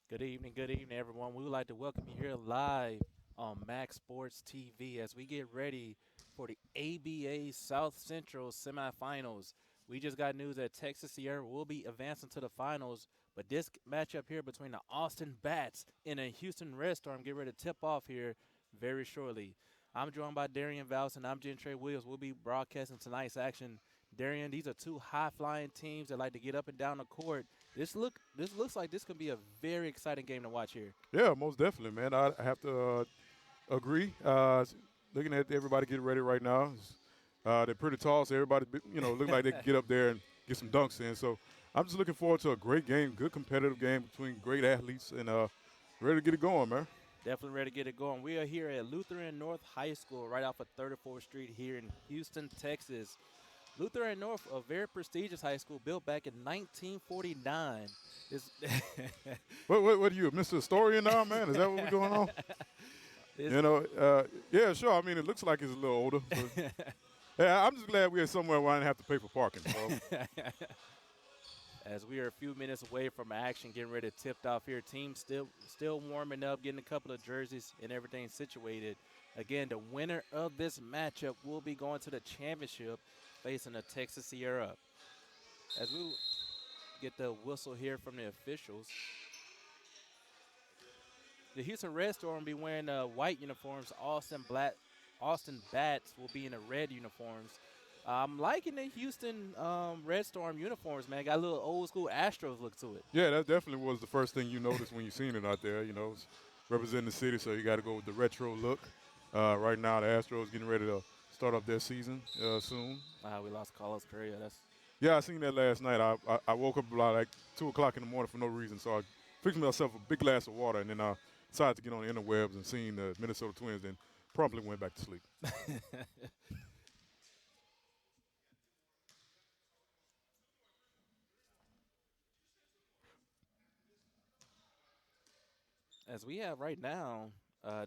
Good evening, everyone. We would like to welcome you here live on Max Sports TV as we get ready for the ABA South Central semifinals. We just got news that Texas Sierra will be advancing to the finals, but this matchup here between the Austin Bats and the Houston Redstorm get ready to tip off here very shortly. I'm joined by Darian Vals and I'm Jen Trey Williams. We'll be broadcasting tonight's action. Darian, these are two high-flying teams that like to get up and down the court. This looks like this could be a very exciting game to watch here. Yeah, most definitely, man. I have to agree. Looking at everybody getting ready right now, they're pretty tall, so everybody, look like they can get up there and get some dunks in. So I'm just looking forward to a great game, good competitive game between great athletes, and ready to get it going, man. Definitely ready to get it going. We are here at Lutheran North High School, right off of 34th Street here in Houston, Texas. Lutheran North, a very prestigious high school built back in 1949. Is What are you, Mr. Historian now, man? Is that what we're going on? is You know, yeah, sure. I mean, it looks like it's a little older. But, yeah, I'm just glad we're somewhere where I didn't have to pay for parking. So. as we are a few minutes away from action, getting ready to tip off here. Team still warming up, getting a couple of jerseys and everything situated. Again, the winner of this matchup will be going to the championship, facing the Texas Sierra. As we get the whistle here from the officials, the Houston Red Storm will be wearing white uniforms. Austin Bats will be in the red uniforms. I'm liking the Houston Red Storm uniforms, man. Got a little old school Astros look to it. Yeah, that definitely was the first thing you noticed when you seen it out there. It's representing the city, so you got to go with the retro look. Right now, the Astros getting ready to start up their season soon. We lost Carlos Correa. That's Yeah, I seen that last night. I woke up about like 2 o'clock in the morning for no reason, so I fixed myself a big glass of water, and then I decided to get on the interwebs and seen the Minnesota Twins, and promptly went back to sleep. as we have right now.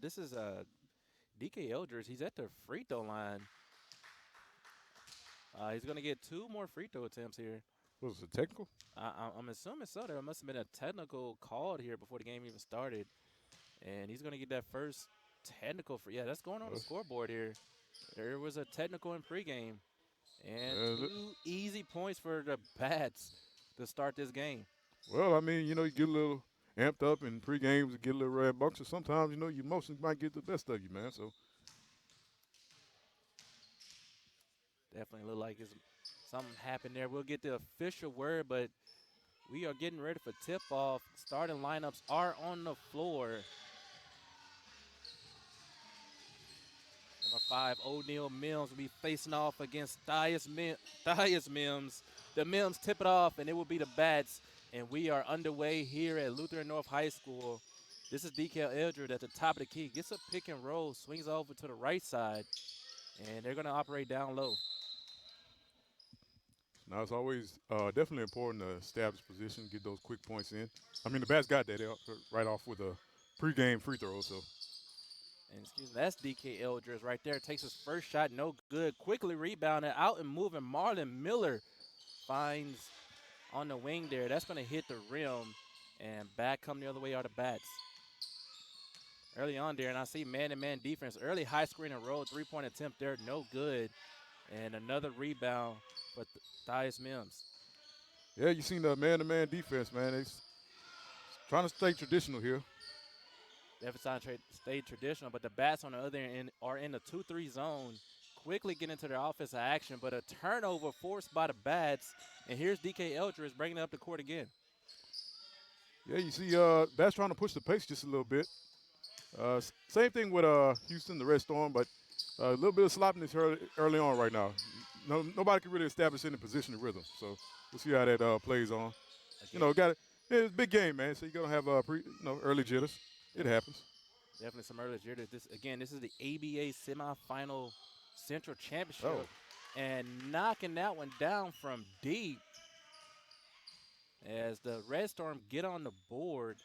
This is DK Eldridge. He's at the free throw line. He's going to get two more free throw attempts here. What was it, technical? I'm assuming so. There must have been a technical called here before the game even started. And he's going to get that first technical for, yeah, that's going on the scoreboard here. There was a technical in pregame. And two easy points for the Bats to start this game. Well, I mean, you get a little amped up in pre-games and get a little rambunctious. Sometimes, your emotions might get the best of you, man. So, Definitely look like it's something happened there. We'll get the official word, but we are getting ready for tip-off. Starting lineups are on the floor. Number 5, O'Neal Mims will be facing off against Thias Mims. The Mims tip it off, and it will be the Bats. And we are underway here at Lutheran North High School. This is DK Eldred at the top of the key. Gets a pick and roll, swings over to the right side, and they're going to operate down low. now it's always definitely important to establish position, get those quick points in. I mean, the Bats got that right off with a pre-game free throw, so. And excuse me, that's DK Eldridge right there. Takes his first shot, no good. Quickly rebounded out and moving. Marlon Miller finds on the wing there. That's going to hit the rim. And back come the other way are the Bats. Early on there, and I see man-to-man defense. Early high screen and roll, three-point attempt there, no good. And another rebound for Thias Mims. Yeah, you seen the man-to-man defense, man. They're trying to stay traditional here. Definitely stay traditional, but the Bats on the other end are in the 2-3 zone. Quickly get into their offensive action, but a turnover forced by the Bats. And here's DK Eldridge bringing it up the court again. Yeah, you see Bats trying to push the pace just a little bit. Same thing with Houston, the Red Storm, but a little bit of sloppiness early on right now. Nobody can really establish any position and rhythm, so we'll see how that plays on. Again, It's a big game, man, so you're going to have early jitters. It happens. definitely some early jitters. This is the ABA semifinal Central Championship. Oh. And knocking that one down from deep as the Red Storm get on the board.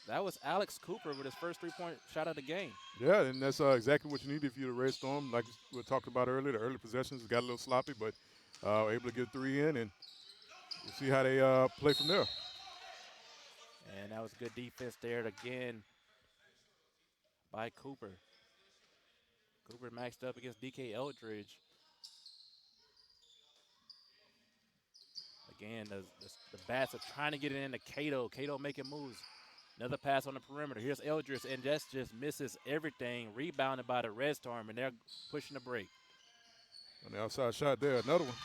That was Alex Cooper with his first three-point shot of the game. Yeah, and that's exactly what you need if you're the Red Storm. Like we talked about earlier, the early possessions got a little sloppy, but able to get 3 in, and we'll see how they play from there. And that that was good defense there again by Cooper. Cooper maxed up against DK Eldridge. Again, the bats are trying to get it into Cato. Cato making moves. Another pass on the perimeter. Here's Eldridge, and that just misses everything. Rebounded by the Redstorm, and they're pushing the break. On the outside shot there, another one.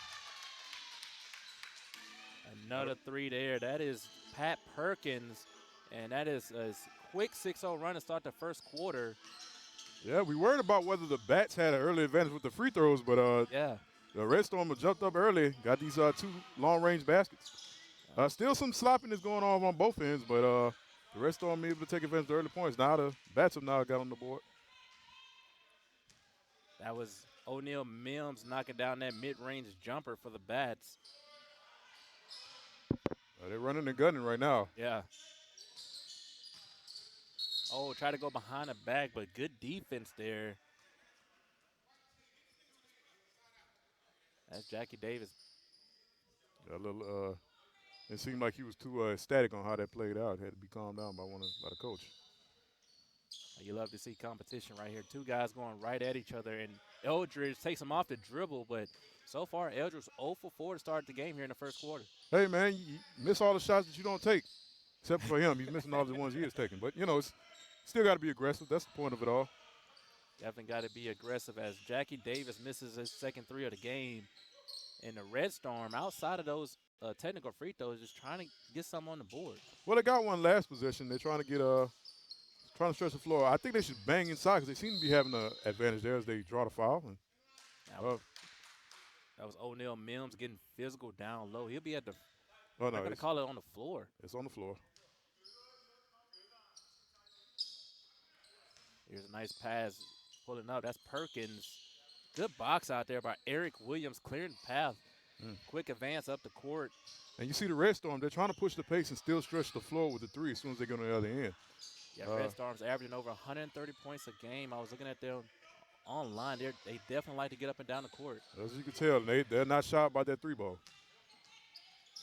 Another three there. That is Pat Perkins, and that is a quick 6-0 run to start the first quarter. Yeah, we worried about whether the Bats had an early advantage with the free throws, but Yeah. the Redstorm jumped up early, got these two long-range baskets. Still some sloppiness going on both ends, but the Redstorm able to take advantage of the early points. Now the Bats have now got on the board. That was O'Neal Mims knocking down that mid-range jumper for the Bats. They're running and gunning right now. Yeah. Oh, try to go behind the back, but good defense there. That's Jackie Davis. A little. It seemed like he was too ecstatic on how that played out. Had to be calmed down by by the coach. You love to see competition right here. Two guys going right at each other, and Eldridge takes him off the dribble, but so far Eldridge 0 for 4 to start the game here in the first quarter. Hey, man, you miss all the shots that you don't take, except for him. He's missing all the ones he is taking. But, it's still got to be aggressive. That's the point of it all. Definitely got to be aggressive as Jackie Davis misses his second three of the game. And the Redstorm, outside of those technical free throws, just trying to get something on the board. Well, they got one last possession. They're trying to get trying to stretch the floor. I think they should bang inside because they seem to be having an advantage there as they draw the foul. And, that was O'Neal Mims getting physical down low. He'll be at the – oh, no, they're going to call it on the floor. It's on the floor. Here's a nice pass pulling up. That's Perkins. Good box out there by Eric Williams, clearing the path. Quick advance up the court. And you see the Redstorm, they're trying to push the pace and still stretch the floor with the three as soon as they go to the other end. Yeah, Redstorm's averaging over 130 points a game. I was looking at them online. They definitely like to get up and down the court. As you can tell, they're not shy about that three ball.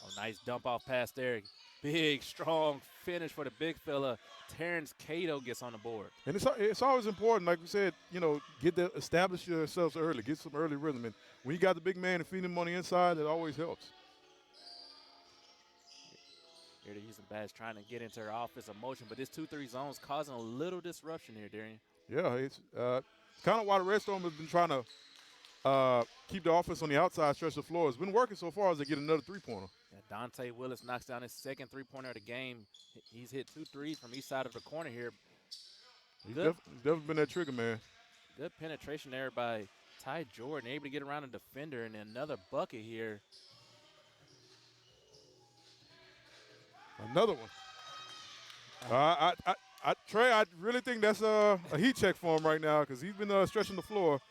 Oh, nice dump off pass there. Big, strong finish for the big fella. Terrence Cato gets on the board. And it's always important, like we said, establish yourselves early, get some early rhythm. And when you got the big man and feed him on the inside, it always helps. Here the Houston Bats trying to get into their offensive motion, but this 2-3 zone's causing a little disruption here, Darian. Yeah, it's kind of why the Redstorm has been trying to keep the offense on the outside, stretch the floor. It's been working so far as they get another three-pointer. Yeah, Dante Willis knocks down his second three-pointer of the game. He's hit 2 threes from each side of the corner here. He's definitely been that trigger man. Good penetration there by Ty Jordan, able to get around a defender, and another bucket here. Another one. Trey, I really think that's a heat check for him right now because he's been stretching the floor.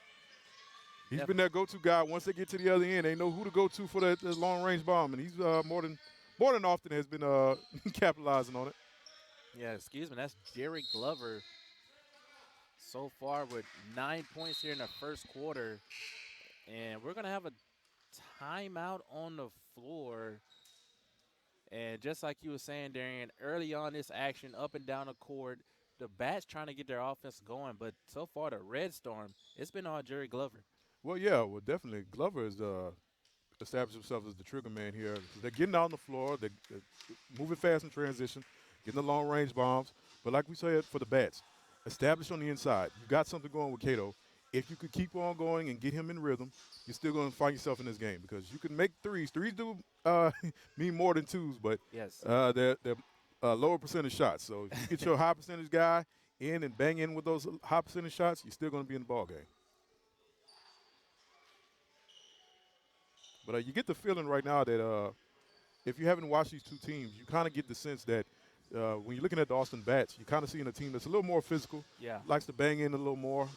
He's been that go-to guy. Once they get to the other end, they know who to go to for that long-range bomb, and he's more than often has been capitalizing on it. Yeah, excuse me, that's Jerry Glover so far with 9 points here in the first quarter. And we're going to have a timeout on the floor. And just like you were saying, Darian, early on this action, up and down the court, the Bats trying to get their offense going. But so far, the Redstorm, it's been all Jerry Glover. Well, yeah, definitely. Glover has established himself as the trigger man here. They're getting out on the floor. They're moving fast in transition, getting the long-range bombs. But like we said for the Bats, establish on the inside. You got something going with Cato. If you could keep on going and get him in rhythm, you're still going to find yourself in this game because you can make threes. Threes do mean more than twos, but yes, they're lower percentage shots. So if you get your high percentage guy in and bang in with those high percentage shots, you're still going to be in the ball game. But you get the feeling right now that if you haven't watched these two teams, you kind of get the sense that when you're looking at the Austin Bats, you're kind of seeing a team that's a little more physical, likes to bang in a little more.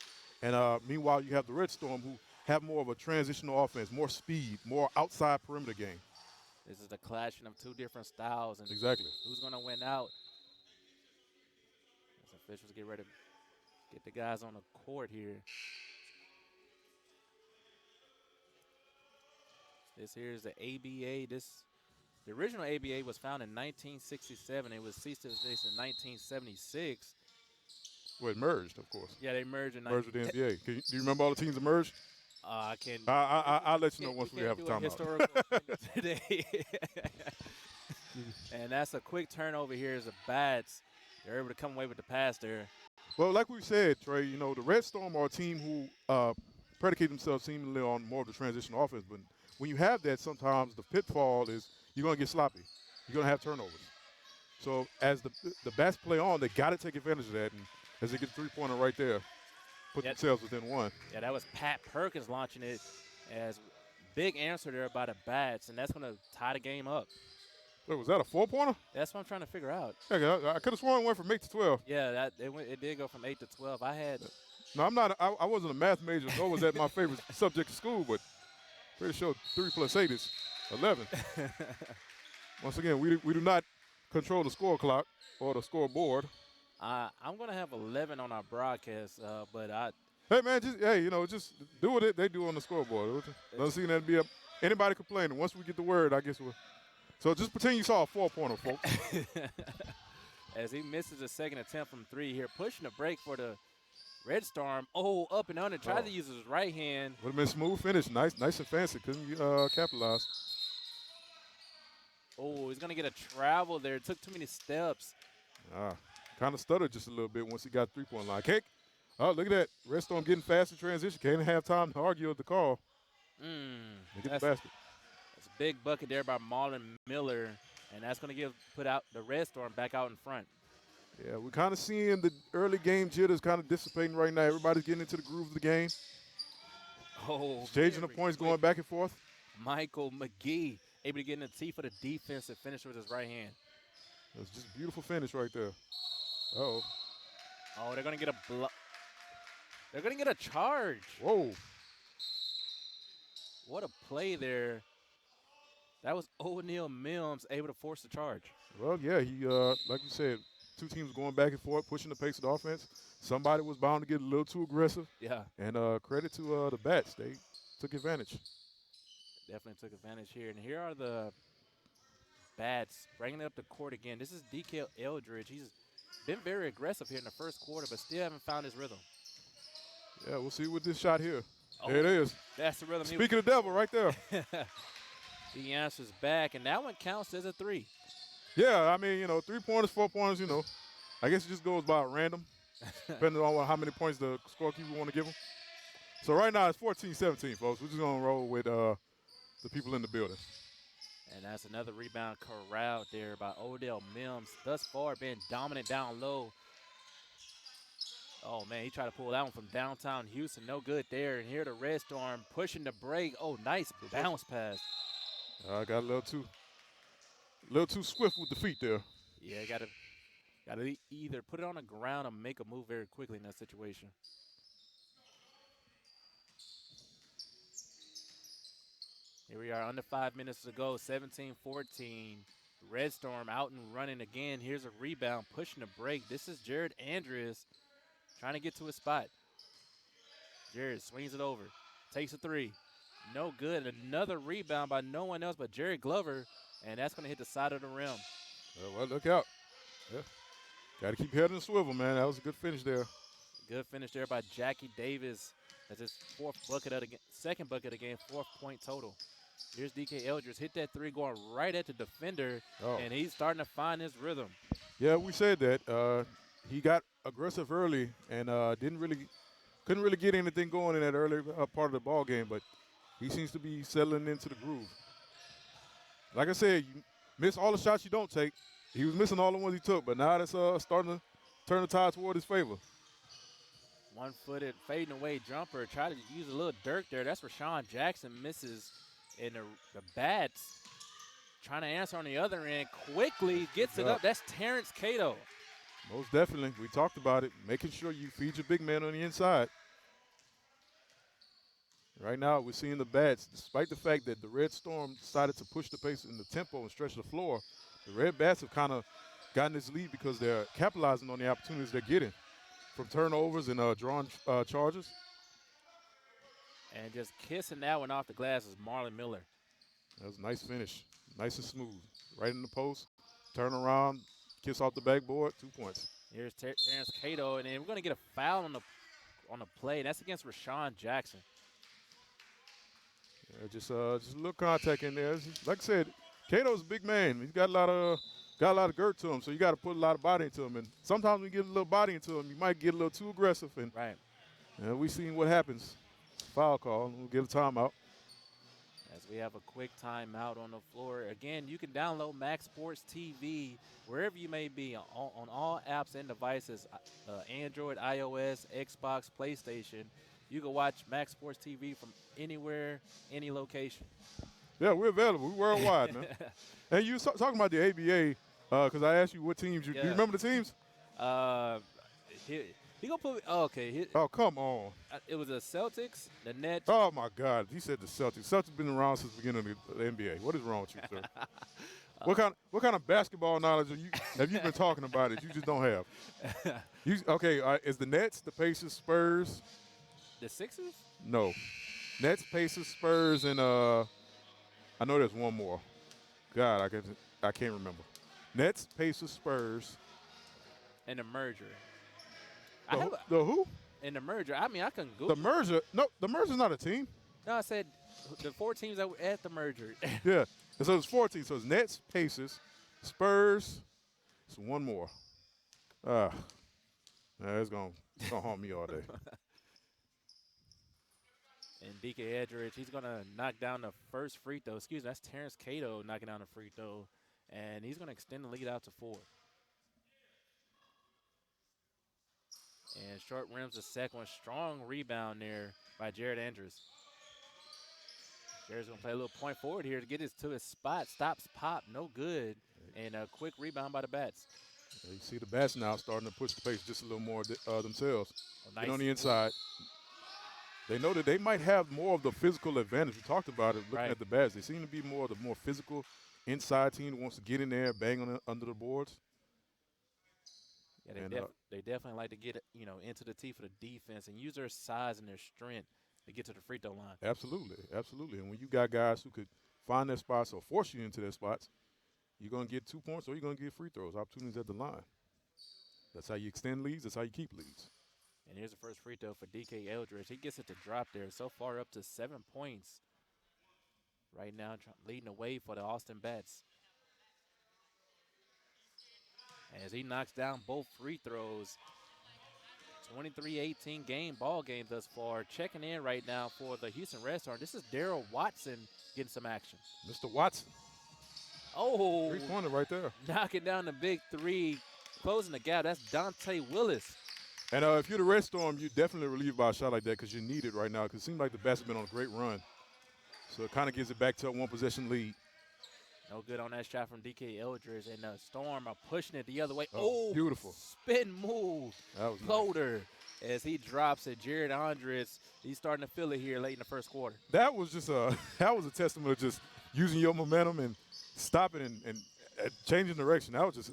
And meanwhile, you have the Redstorm who have more of a transitional offense, more speed, more outside perimeter game. This is the clashing of two different styles. And exactly. Who's going to win out? As officials get ready to get the guys on the court here. This here is the ABA. This The original ABA was founded in 1967. It was ceased to exist in 1976. Well, it merged, of course. Yeah, they merged in Merged with the NBA. Do you remember all the teams that merged? I can't. I'll let you know We once we can't have a do a timeout. historical today. And that's a quick turnover here as the Bats. They're able to come away with the pass there. Well, like we said, Trey, you know, the Redstorm are a team who predicate themselves seemingly on more of the transition offense. But when you have that, sometimes the pitfall is you're going to get sloppy. You're going to have turnovers. So as the Bats play on, they got to take advantage of that. And as they get the three-pointer right there, put themselves within one. Yeah, that was Pat Perkins launching it as big answer there by the Bats, and that's going to tie the game up. Wait, was that a four-pointer? That's what I'm trying to figure out. Yeah, I could have sworn it went from 8 to 12. Yeah, it did go from 8 to 12. No, I'm not. I wasn't a math major, nor was that my favorite subject in school, but pretty sure 3 plus 8 is 11. Once again, we do not control the score clock or the scoreboard. I'm going to have 11 on our broadcast, but Hey, man, just do what they do on the scoreboard. Doesn't seem to be anybody complaining. Once we get the word, I guess we'll. So just pretend you saw a four-pointer, folks. As he misses a second attempt from 3 here, pushing the break for the Redstorm. Oh, up and under. Tried to use his right hand. Would have been a smooth finish. Nice and fancy. Couldn't capitalize. Oh, he's going to get a travel there. Took too many steps. Kind of stuttered just a little bit once he got the 3-point line. Kick. Oh, look at that. Redstorm getting fast in transition. Can't have time to argue with the call. They get the basket. That's a big bucket there by Marlon Miller, and that's going to put out the Redstorm back out in front. Yeah, we're kind of seeing the early game jitters kind of dissipating right now. Everybody's getting into the groove of the game. Oh, changing the points, going back and forth. Michael McGee able to get in the teeth of the defense and finish with his right hand. It was just a beautiful finish right there. Uh-oh. Oh, they're going to get a block. They're going to get a charge. Whoa. What a play there. That was O'Neal Mims able to force the charge. Well, yeah, he like you said, two teams going back and forth, pushing the pace of the offense. Somebody was bound to get a little too aggressive. Yeah. And credit to the Bats. They took advantage. Definitely took advantage here. And here are the Bats bringing it up the court again. This is DK Eldridge. He's been very aggressive here in the first quarter, but still haven't found his rhythm. Yeah, we'll see with this shot here. Oh, there it is. That's the rhythm. Speaking of the devil right there. He answers back, and that one counts as a 3. Yeah, I mean, 3-pointers, 4-pointers, I guess it just goes by random, depending on how many points the scorekeeper want to give them. So right now it's 14-17, folks. We're just going to roll with the people in the building. And that's another rebound corralled there by Odell Mims. Thus far, been dominant down low. Oh, man, he tried to pull that one from downtown Houston. No good there. And here the Redstorm pushing the break. Oh, nice bounce pass. I got a little too swift with the feet there. Yeah, got to either put it on the ground or make a move very quickly in that situation. Here we are, under 5 minutes to go, 17-14. Redstorm out and running again. Here's a rebound, pushing the break. This is Jared Andrews trying to get to his spot. Jared swings it over, takes a 3. No good. Another rebound by no one else but Jared Glover, and that's going to hit the side of the rim. Well, look out. Yeah. Got to keep your head in the swivel, man. That was a good finish there. Good finish there by Jackie Davis. That's his second bucket of the game, 4th point total. Here's DK Eldridge. Hit that 3 going right at the defender, and he's starting to find his rhythm. Yeah, we said that. He got aggressive early and couldn't really get anything going in that early part of the ball game, but he seems to be settling into the groove. Like I said, you miss all the shots you don't take. He was missing all the ones he took, but now that's starting to turn the tide toward his favor. One-footed fading away jumper. Try to use a little dirt there. That's where Sean Jackson misses. And the Bats trying to answer on the other end. Quickly gets it up. That's Terrence Cato. Most definitely. We talked about it. Making sure you feed your big man on the inside. Right now, we're seeing the Bats, despite the fact that the Redstorm decided to push the pace in the tempo and stretch the floor, the Red Bats have kind of gotten this lead because they're capitalizing on the opportunities they're getting from turnovers and drawing charges. And just kissing that one off the glass is Marlon Miller. That was a nice finish. Nice and smooth. Right in the post. Turn around. Kiss off the backboard. 2 points. Here's Terrence Cato, and then we're going to get a foul on the play. That's against Rashawn Jackson. Yeah, just a little contact in there. Like I said, Cato's a big man. He's got a lot of girth to him, so you got to put a lot of body into him. And sometimes when you get a little body into him, you might get a little too aggressive. And Right. we've seen what happens. Foul call. We'll get a timeout. As we have a quick timeout on the floor. Again, you can download Max Sports TV wherever you may be on all apps and devices, Android, iOS, Xbox, PlayStation. You can watch Max Sports TV from anywhere, any location. Yeah, we're available. We're worldwide, man. And you talking about the ABA, because I asked you what teams. Do you remember the teams? He gonna put. Oh, okay. Oh, come on. It was the Celtics, the Nets. Oh, my God. He said the Celtics. Celtics been around since the beginning of the NBA. What is wrong with you, sir? What kind of basketball knowledge have you been talking about that you just don't have? Is the Nets, the Pacers, Spurs? The Sixers? No. Nets, Pacers, Spurs, and I know there's one more. God, I can't remember. Nets, Pacers, Spurs. And the merger. The who? And the merger. I mean, I can Google. The merger. No, the merger's not a team. No, I said the 4 teams that were at the merger. Yeah. And so it's 4 teams. So it's Nets, Pacers, Spurs. It's one more. It's gonna haunt me all day. And DK Edridge, he's going to knock down the first free throw. Excuse me, that's Terrence Cato knocking down the free throw. And he's going to extend the lead out to 4. And short rims the second one. Strong rebound there by Jared Andrews. Jared's going to play a little point forward here to get to his spot. Stops pop, no good. And a quick rebound by the Bats. You see the Bats now starting to push the pace just a little more themselves. Nice. Get on the inside. They know that they might have more of the physical advantage. We talked about it looking at the Bats. They seem to be the more physical inside team that wants to get in there, bang on under the boards. Yeah, they definitely like to get into the teeth of the defense and use their size and their strength to get to the free throw line. Absolutely, absolutely. And when you got guys who could find their spots or force you into their spots, you're going to get 2 points or you're going to get free throws, opportunities at the line. That's how you extend leads. That's how you keep leads. And here's the first free throw for DK Eldridge. He gets it to drop there. So far up to 7 points right now, leading the way for the Austin Bats. As he knocks down both free throws. 23-18 ball game thus far. Checking in right now for the Houston Redstorm. This is Daryl Watson getting some action. Mr. Watson. Oh. 3-pointer right there. Knocking down the big 3. Closing the gap. That's Dante Willis. And if you're the Redstorm, you're definitely relieved by a shot like that because you need it right now because it seems like the Bats have been on a great run. So it kind of gives it back to a 1-possession lead. No good on that shot from DK Eldridge. And the Storm are pushing it the other way. Oh, beautiful. Spin move. That was floater nice. As he drops it. Jared Andres, he's starting to feel it here late in the first quarter. That was just a testament of just using your momentum and stopping and changing direction. That was just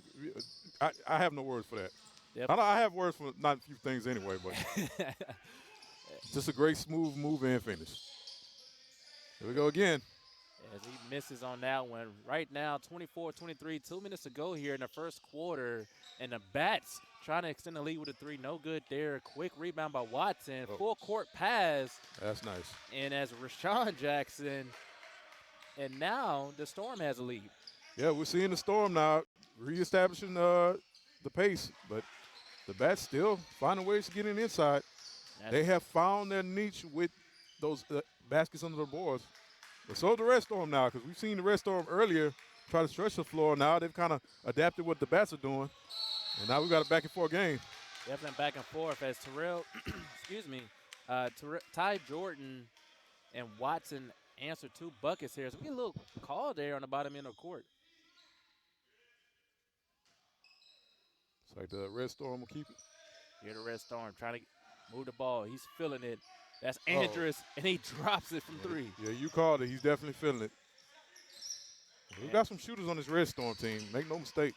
I have no words for that. Yep. I have words for not a few things anyway, but just a great smooth move and finish. Here we go again. As he misses on that one. Right now, 24-23, 2 minutes to go here in the first quarter. And the Bats trying to extend the lead with a 3. No good there. Quick rebound by Watson. Full court pass. That's nice. And as Rashawn Jackson. And now the Storm has a lead. Yeah, we're seeing the Storm now reestablishing the pace. But the Bats still finding ways to get in inside. They have found their niche with those baskets under the boards. But so the Redstorm now, because we've seen the Redstorm earlier try to stretch the floor. Now they've kind of adapted what the Bats are doing. And now we've got a back-and-forth game. Definitely back and forth as Terrell, Ty Jordan and Watson answer 2 buckets here. So we get a little call there on the bottom end of the court. It's like the Redstorm will keep it. Here the Redstorm trying to move the ball. He's feeling it. That's Andrus, and he drops it from 3. Yeah, you called it. He's definitely feeling it. We've got some shooters on this Redstorm team. Make no mistake.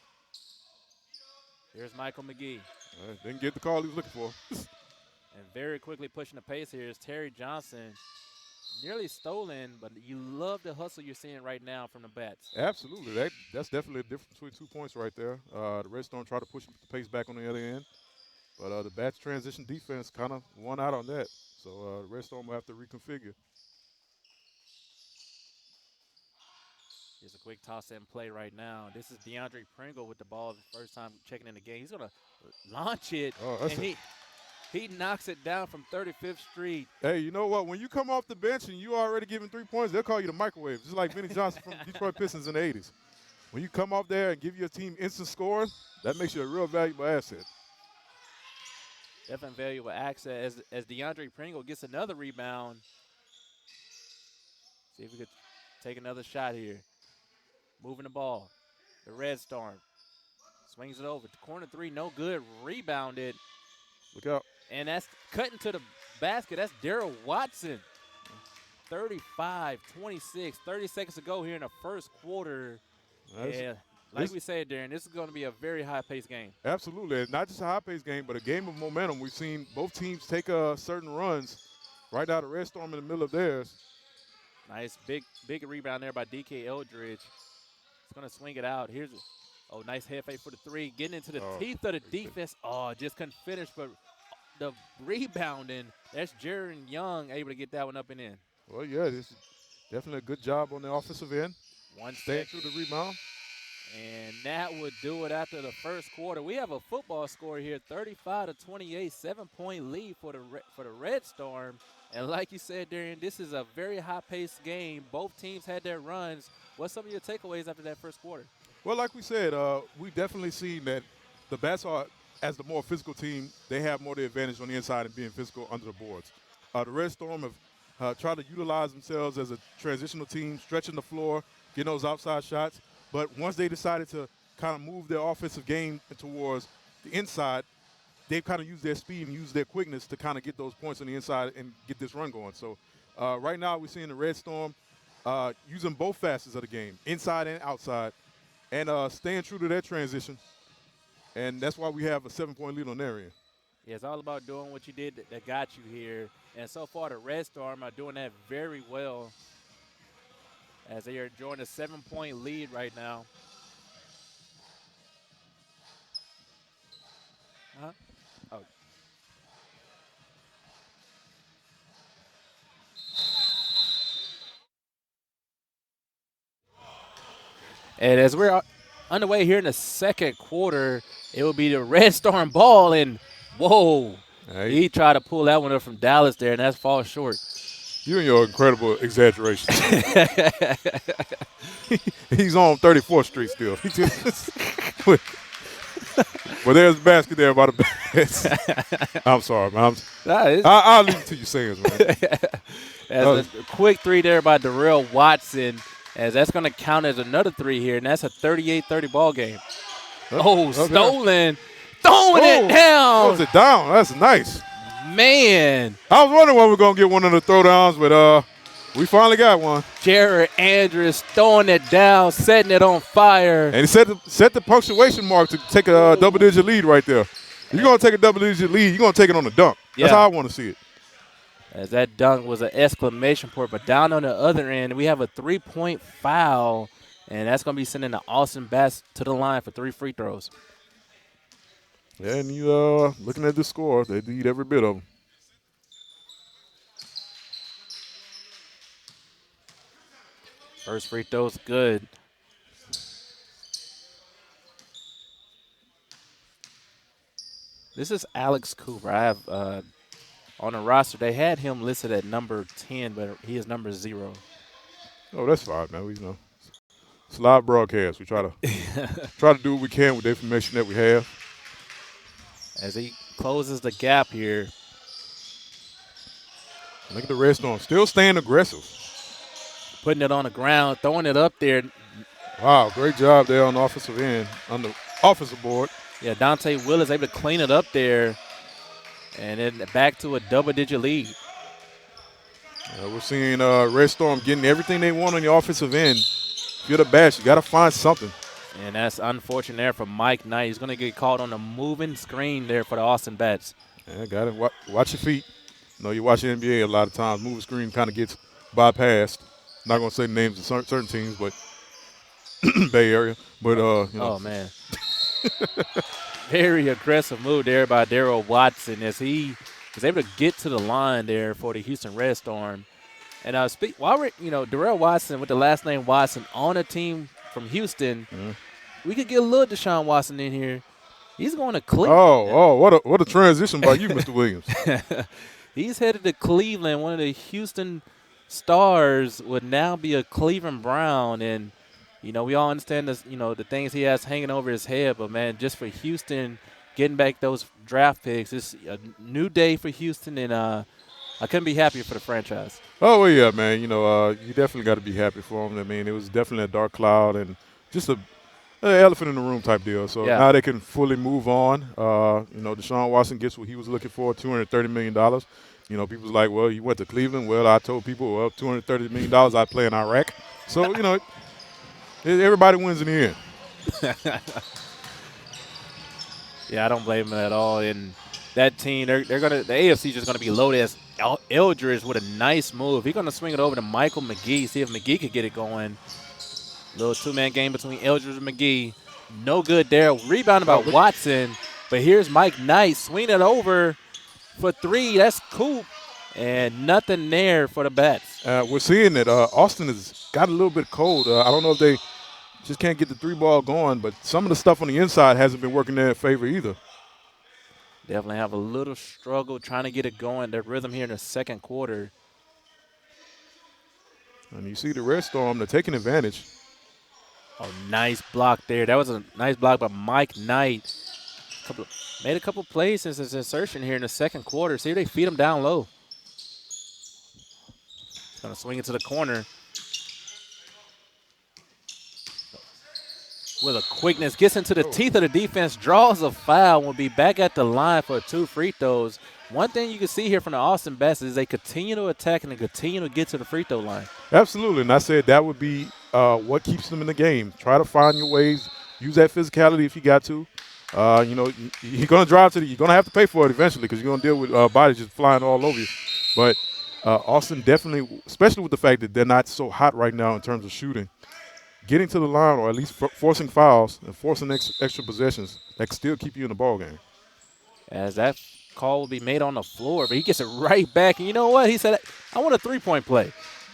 Here's Michael McGee. Didn't get the call he was looking for. And very quickly pushing the pace here is Terry Johnson. nearly stolen, but you love the hustle you're seeing right now from the bats. Absolutely. That's definitely a difference between 2 points right there. The Redstorm try to push the pace back on the other end, but the Bats transition defense kind of won out on that. So the Redstorm will have to reconfigure. Just a quick toss in play right now. This is DeAndre Pringle with the ball the first time checking in the game. He's gonna launch it, Oh, and he knocks it down from 35th Street. hey, you know what? When you come off the bench and you already giving 3 points, they'll call you the microwave, just like Vinny Johnson from Detroit Pistons in the '80s. When you come off there and give your team instant scoring, that makes you a real valuable asset. Definitely valuable access as DeAndre Pringle gets another rebound. See if we could take another shot here. Moving the ball. The Red Storm swings it over to corner three, no good. Rebounded, Look out. and that's cutting to the basket. That's Daryl Watson. 35-26, 30 seconds to go here in the first quarter. And like we said, Darren, this is going to be a very high-paced game. Absolutely. It's not just a high-paced game, but a game of momentum. We've seen both teams take certain runs right out of Red Storm in the middle of theirs. Nice big rebound there by DK Eldridge. It's going to swing it out. Nice head fake for the three. Getting into the teeth of the defense. Just couldn't finish, but the rebounding, that's Jaron Young able to get that one up and in. Well, yeah, this is definitely a good job on the offensive end. Staying through the rebound. And that would do it after the first quarter. We have a football score here, 35-28, 7-point lead for the Red Storm. And like you said, Darian, this is a very high-paced game. Both teams had their runs. What's some of your takeaways after that first quarter? Well, like we said, we definitely seen that the Bats are, as the more physical team, they have more the advantage on the inside and being physical under the boards. The Red Storm have tried to utilize themselves as a transitional team, stretching the floor, getting those outside shots. But once they decided to kind of move their offensive game towards the inside, they've kind of used their speed and used their quickness to kind of get those points on the inside and get this run going. So right now we're seeing the Red Storm using both facets of the game, inside and outside, and staying true to their transition. And that's why we have a 7-point lead on their end. Yeah, it's all about doing what you did that got you here. And so far, the Red Storm are doing that very well as they are enjoying a 7-point lead right now. Oh. And as we're underway here in the second quarter, it will be the Red Storm ball, and whoa. Hey. He tried to pull that one up from Dallas there, and that falls short. You and your incredible exaggeration. He's on 34th Street still. Well, there's a basket there by the Bats. I'm sorry, man. I'll leave it to you sayings, man. As a quick three there by Darrell Watson, as that's going to count as another three here, and that's a 38-30 ball game. Stolen. Throwing it down. Throws it down. That's nice. Man. I was wondering when we are going to get one of the throwdowns, but we finally got one. Jared Andrews throwing it down, setting it on fire. And he set the punctuation mark to take a double-digit lead right there. If you're going to take a double-digit lead, you're going to take it on the dunk. That's how I want to see it. As that dunk was an exclamation point, but down on the other end, we have a 3-point foul, and that's going to be sending the Austin Bats to the line for 3 free throws. Yeah, and you looking at the score, they need every bit of them. First free throw's good. This is Alex Cooper. I have on the roster, they had him listed at number 10, but he is number 0. Oh, that's fine, man. It's a live broadcast. We try to do what we can with the information that we have. As he closes the gap here. Look at the Red Storm still staying aggressive. Putting it on the ground, throwing it up there. Wow, great job there on the offensive end, on the offensive board. Yeah, Dante Willis able to clean it up there. And then back to a double-digit lead. We're seeing Red Storm getting everything they want on the offensive end. If you're the Bats, you got to find something. And that's unfortunate there for Mike Knight. He's going to get caught on the moving screen there for the Austin Bats. Yeah, got to watch your feet. You know, you watch the NBA a lot of times. Moving screen kind of gets bypassed. Not gonna say the names of certain teams, but Bay Area. But Oh man, very aggressive move there by Daryl Watson as he was able to get to the line there for the Houston Redstorm. And while we're Darrell Watson with the last name Watson on a team from Houston, we could get a little Deshaun Watson in here. He's going to Cleveland. What a transition by you, Mr. Williams. He's headed to Cleveland. One of the Houston Stars would now be a Cleveland Brown, and we all understand this, the things he has hanging over his head. But man, just for Houston getting back those draft picks, it's a new day for Houston, and I couldn't be happier for the franchise. Oh well, yeah, man. You definitely got to be happy for him. I mean, it was definitely a dark cloud and just an elephant in the room type deal. So now they can fully move on. Deshaun Watson gets what he was looking for, $230 million. People's like, well, you went to Cleveland. Well, I told people, well, $230 million I play in Iraq. So, everybody wins in the end. Yeah, I don't blame him at all. And that team, the AFC is just going to be loaded as Eldridge with a nice move. He's going to swing it over to Michael McGee, see if McGee could get it going. Little two-man game between Eldridge and McGee. No good there. Rebounded by Watson. But here's Mike Knight swinging it over for three. That's Coop. And nothing there for the Bats. We're seeing that Austin has got a little bit cold. I don't know if they just can't get the three ball going, but some of the stuff on the inside hasn't been working in their favor either. Definitely have a little struggle trying to get it going, their rhythm here in the second quarter. And you see the Redstorm, they're taking advantage. Oh, nice block there. That was a nice block by Mike Knight. Made a couple plays since his insertion here in the second quarter. See if they feed him down low. He's going to swing it to the corner. With a quickness, gets into the teeth of the defense, draws a foul, will be back at the line for 2 free throws. One thing you can see here from the Austin Bats is they continue to attack and they continue to get to the free throw line. Absolutely, and I said that would be what keeps them in the game. Try to find your ways, use that physicality if you got to. You're going to drive to you're going to have to pay for it eventually because you're going to deal with bodies just flying all over you. But Austin definitely, especially with the fact that they're not so hot right now in terms of shooting, getting to the line or at least forcing fouls and forcing extra possessions that can still keep you in the ball game. As that call will be made on the floor, but he gets it right back. And you know what? He said, I want a three-point play.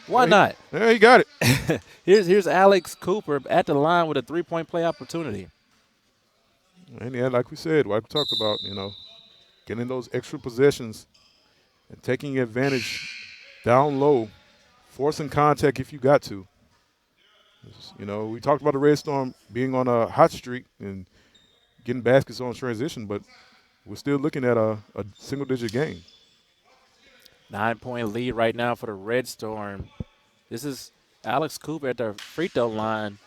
Why not? Yeah, he got it. Here's Alex Cooper at the line with a three-point play opportunity. And yeah, like we said, like we talked about, getting those extra possessions and taking advantage down low, forcing contact if you got to. We talked about the Redstorm being on a hot streak and getting baskets on transition, but we're still looking at a single-digit game. 9-point lead right now for the Redstorm. This is Alex Cooper at the free throw line.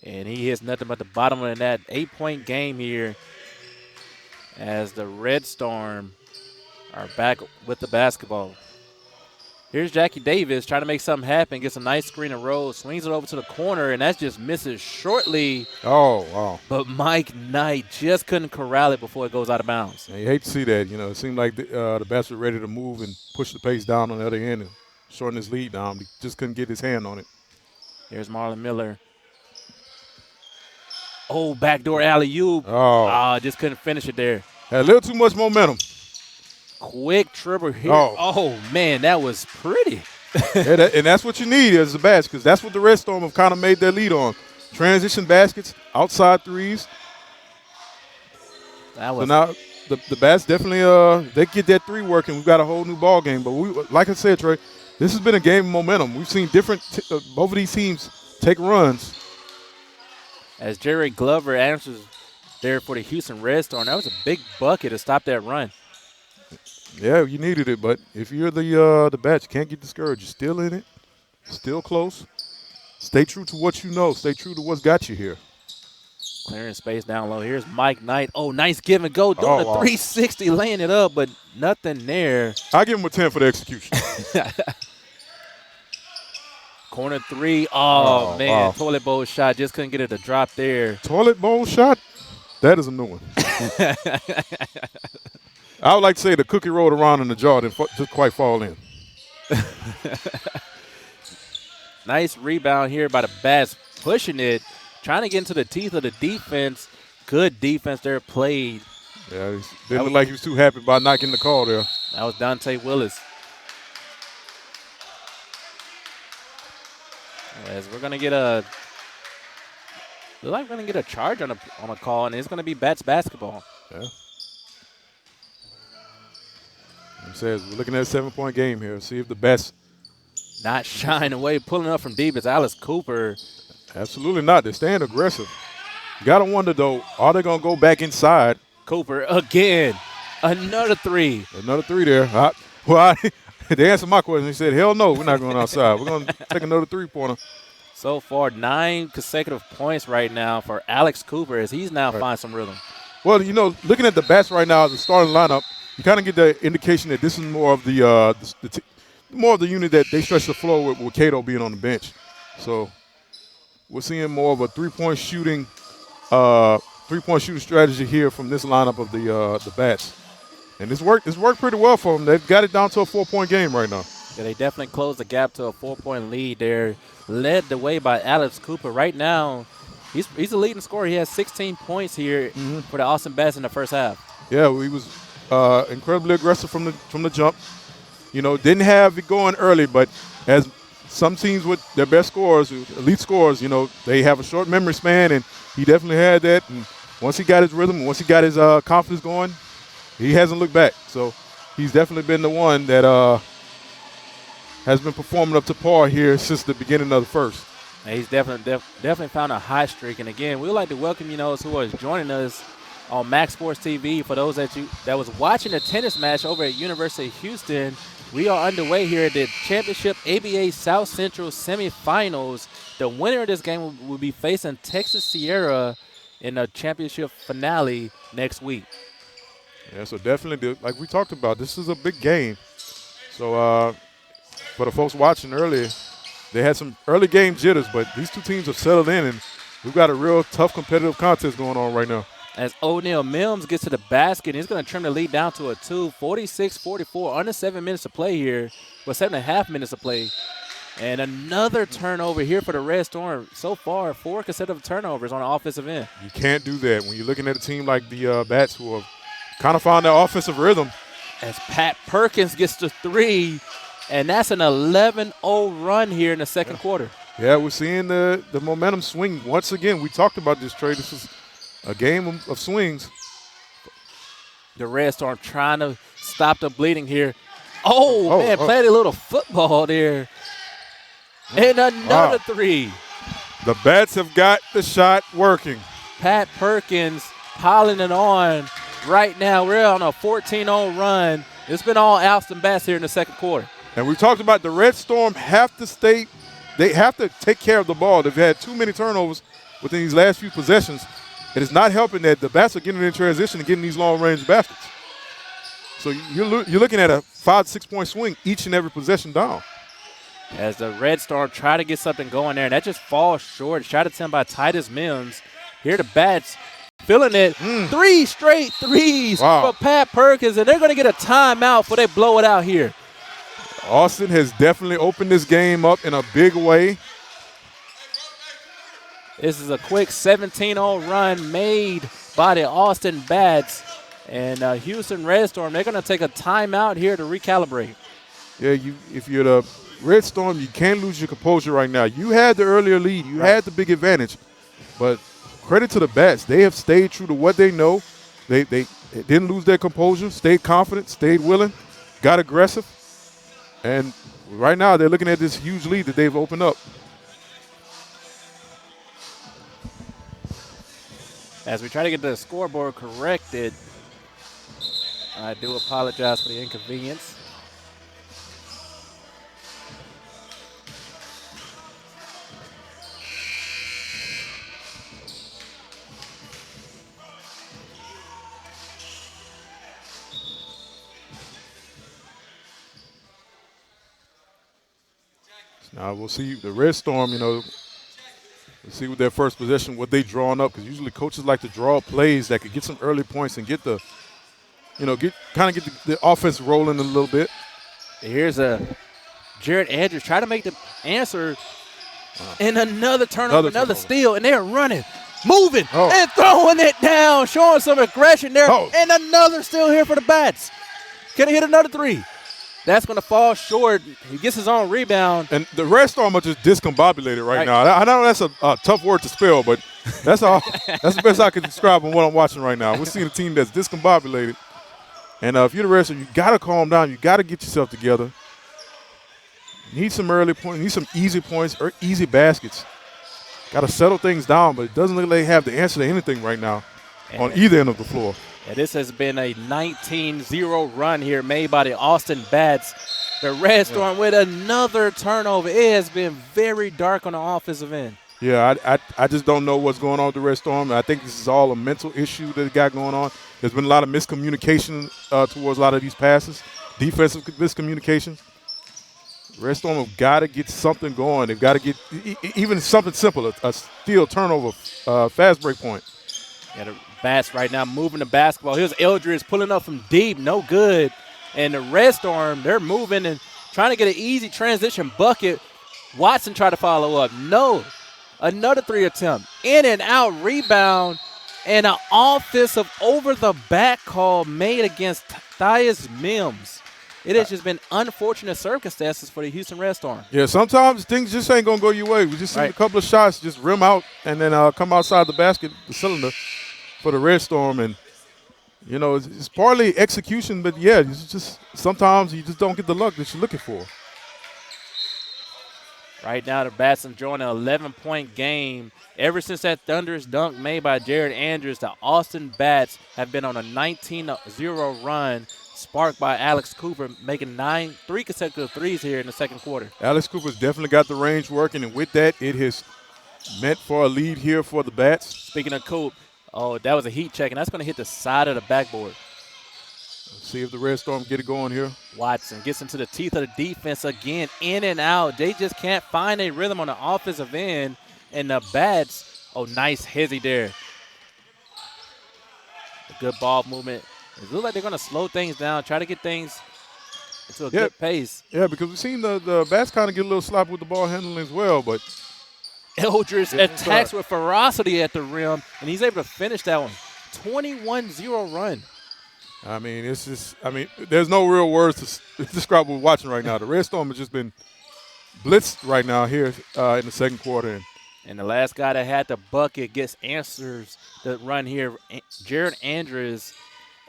And he hits nothing but the bottom of that 8-point game here as the Redstorm are back with the basketball. Here's Jackie Davis trying to make something happen, gets a nice screen and roll, swings it over to the corner, and that just misses shortly. Oh, wow. But Mike Knight just couldn't corral it before it goes out of bounds. And you hate to see that. It seemed like the Bats were ready to move and push the pace down on the other end and shorten his lead down. He just couldn't get his hand on it. Here's Marlon Miller. Oh, backdoor alley-oop. Just couldn't finish it there. Had a little too much momentum. Quick dribble here. Oh, man, that was pretty. And that's what you need as a Bats because that's what the Redstorm have kind of made their lead on. Transition baskets, outside threes. So now the Bats definitely they get that three working. We've got a whole new ball game. But like I said, Trey, this has been a game of momentum. We've seen both of these teams take runs. As Jared Glover answers there for the Houston Redstorm, that was a big bucket to stop that run. Yeah, you needed it, but if you're the Bats, you can't get discouraged. You're still in it, still close. Stay true to what you know. Stay true to what's got you here. Clearing space down low. Here's Mike Knight. Oh, nice give and go. Doing a 360, laying it up, but nothing there. I give him a 10 for the execution. Corner three. Oh, man. Wow. Toilet bowl shot. Just couldn't get it to drop there. Toilet bowl shot? That is a new one. I would like to say the cookie rolled around in the jar didn't just quite fall in. Nice rebound here by the Bats, pushing it, trying to get into the teeth of the defense. Good defense there played. Yeah, he didn't look like he was too happy about not getting the call there. That was Dante Willis. As we're gonna get a, look like we're gonna get a charge on a call, and it's gonna be Bats basketball. Yeah. It says we're looking at a 7-point game here. See if the Bats. Not shying away, pulling up from deep. It's Alice Cooper. Absolutely not. They're staying aggressive. You gotta wonder though, are they gonna go back inside? Cooper again, another three. Another three there. They answered my question. They said, hell no, we're not going outside. We're going to take another three-pointer. So far, 9 consecutive points right now for Alex Cooper as he's now finding some rhythm. Well, you know, looking at the Bats right now as a starting lineup, you kind of get the indication that this is more of the unit that they stretch the floor with Cato being on the bench. So we're seeing more of a three-point shooting strategy here from this lineup of the Bats. And it's worked pretty well for them. They've got it down to a 4-point game right now. Yeah, they definitely closed the gap to a 4-point lead there. Led the way by Alex Cooper. Right now, he's a leading scorer. He has 16 points here for the Austin Bats in the first half. Yeah, he was incredibly aggressive from the jump. You know, didn't have it going early, but as some teams with their best scorers, elite scorers, you know, they have a short memory span, and he definitely had that. And once he got his rhythm, once he got his confidence going, he hasn't looked back. So he's definitely been the one that has been performing up to par here since the beginning of the first. And he's definitely found a hot streak. And again, we would like to welcome those who are joining us on Max Sports TV. For those that was watching the tennis match over at University of Houston, we are underway here at the Championship ABA South Central semifinals. The winner of this game will be facing Texas Sierra in the championship finale next week. Yeah, so definitely, like we talked about, this is a big game. So for the folks watching earlier, they had some early game jitters, but these two teams have settled in, and we've got a real tough competitive contest going on right now. As O'Neal Mims gets to the basket, he's going to trim the lead down to a 2, 46-44, under 7 minutes to play here, with 7.5 minutes to play. And another turnover here for the Redstorm. So far, 4 consecutive turnovers on the offensive end. You can't do that when you're looking at a team like the Bats, who have kind of found their offensive rhythm. As Pat Perkins gets to 3, and that's an 11-0 run here in the second quarter. Yeah, we're seeing the momentum swing once again. We talked about this, Trey. This is a game of swings. The Redstorm trying to stop the bleeding here. Man, played a little football there. And another 3. The Bats have got the shot working. Pat Perkins piling it on. Right now, we're on a 14-0 run. It's been all Austin Bats here in the second quarter. And we talked about the Redstorm they have to take care of the ball. They've had too many turnovers within these last few possessions. It is not helping that the Bats are getting in transition and getting these long-range baskets. So you're looking at a 5 to 6 point swing each and every possession down. As the Redstorm try to get something going there, and that just falls short. Shot attempt by Titus Mims. Here the Bats feeling it. 3 straight threes for Pat Perkins, and they're going to get a timeout before they blow it out here. Austin has definitely opened this game up in a big way. This is a quick 17-0 run made by the Austin Bats. And Houston Redstorm, they're going to take a timeout here to recalibrate. Yeah, if you're the Redstorm, you can't lose your composure right now. You had the earlier lead. You had the big advantage. But credit to the Bats. They have stayed true to what they know. They didn't lose their composure, stayed confident, stayed willing, got aggressive. And right now they're looking at this huge lead that they've opened up. As we try to get the scoreboard corrected, I do apologize for the inconvenience. Now we'll see the Redstorm, we'll see with their first possession what they drawing up, because usually coaches like to draw plays that could get some early points and get the get the offense rolling a little bit. Here's a Jared Andrews try to make the answer, and another turnover, another steal, and they're running, moving, and throwing it down, showing some aggression there, and another steal here for the Bats. Can he hit another three? That's going to fall short. He gets his own rebound. And the Redstorm are just discombobulated right now. I know that's a tough word to spell, but that's the best I can describe on what I'm watching right now. We're seeing a team that's discombobulated. And if you're the Redstorm, you got to calm down. You got to get yourself together. Need some early points. Need some easy points or easy baskets. Got to settle things down, but it doesn't look like they have the answer to anything right now on either end of the floor. And this has been a 19-0 run here made by the Austin Bats. The Redstorm with another turnover. It has been very dark on the offensive end. Yeah, I just don't know what's going on with the Redstorm. I think this is all a mental issue that they got going on. There's been a lot of miscommunication towards a lot of these passes, defensive miscommunication. Redstorm have got to get something going. They've got to get even something simple, a steal, turnover, fast break point. Yeah, the Bats right now moving the basketball. Here's Eldridge pulling up from deep, no good. And the Redstorm, they're moving and trying to get an easy transition bucket. Watson tried to follow up. No. Another three attempt. In and out rebound. And an offensive over-the-back call made against Thias Mims. It has just been unfortunate circumstances for the Houston Redstorm. Yeah, sometimes things just ain't going to go your way. We just seen a couple of shots just rim out and then come outside the basket, the cylinder, for the Redstorm. And, it's partly execution, but, yeah, it's just sometimes you just don't get the luck that you're looking for. Right now, the Bats enjoying an 11-point game. Ever since that thunderous dunk made by Jared Andrews, the Austin Bats have been on a 19-0 run, sparked by Alex Cooper, making three consecutive threes here in the second quarter. Alex Cooper's definitely got the range working, and with that, it has meant for a lead here for the Bats. Speaking of Coop, that was a heat check, and that's going to hit the side of the backboard. Let's see if the Redstorm get it going here. Watson gets into the teeth of the defense again, in and out. They just can't find a rhythm on the offensive end, and the Bats, nice hezzy there. A good ball movement. It looks like they're going to slow things down, try to get things into a good pace. Yeah, because we've seen the Bats kind of get a little sloppy with the ball handling as well, but Eldridge attacks with ferocity at the rim, and he's able to finish that one. 21-0 run. I mean, there's no real words to describe what we're watching right now. The Redstorm has just been blitzed right now here in the second quarter. And the last guy that had the bucket gets answers the run here. Jared Andrews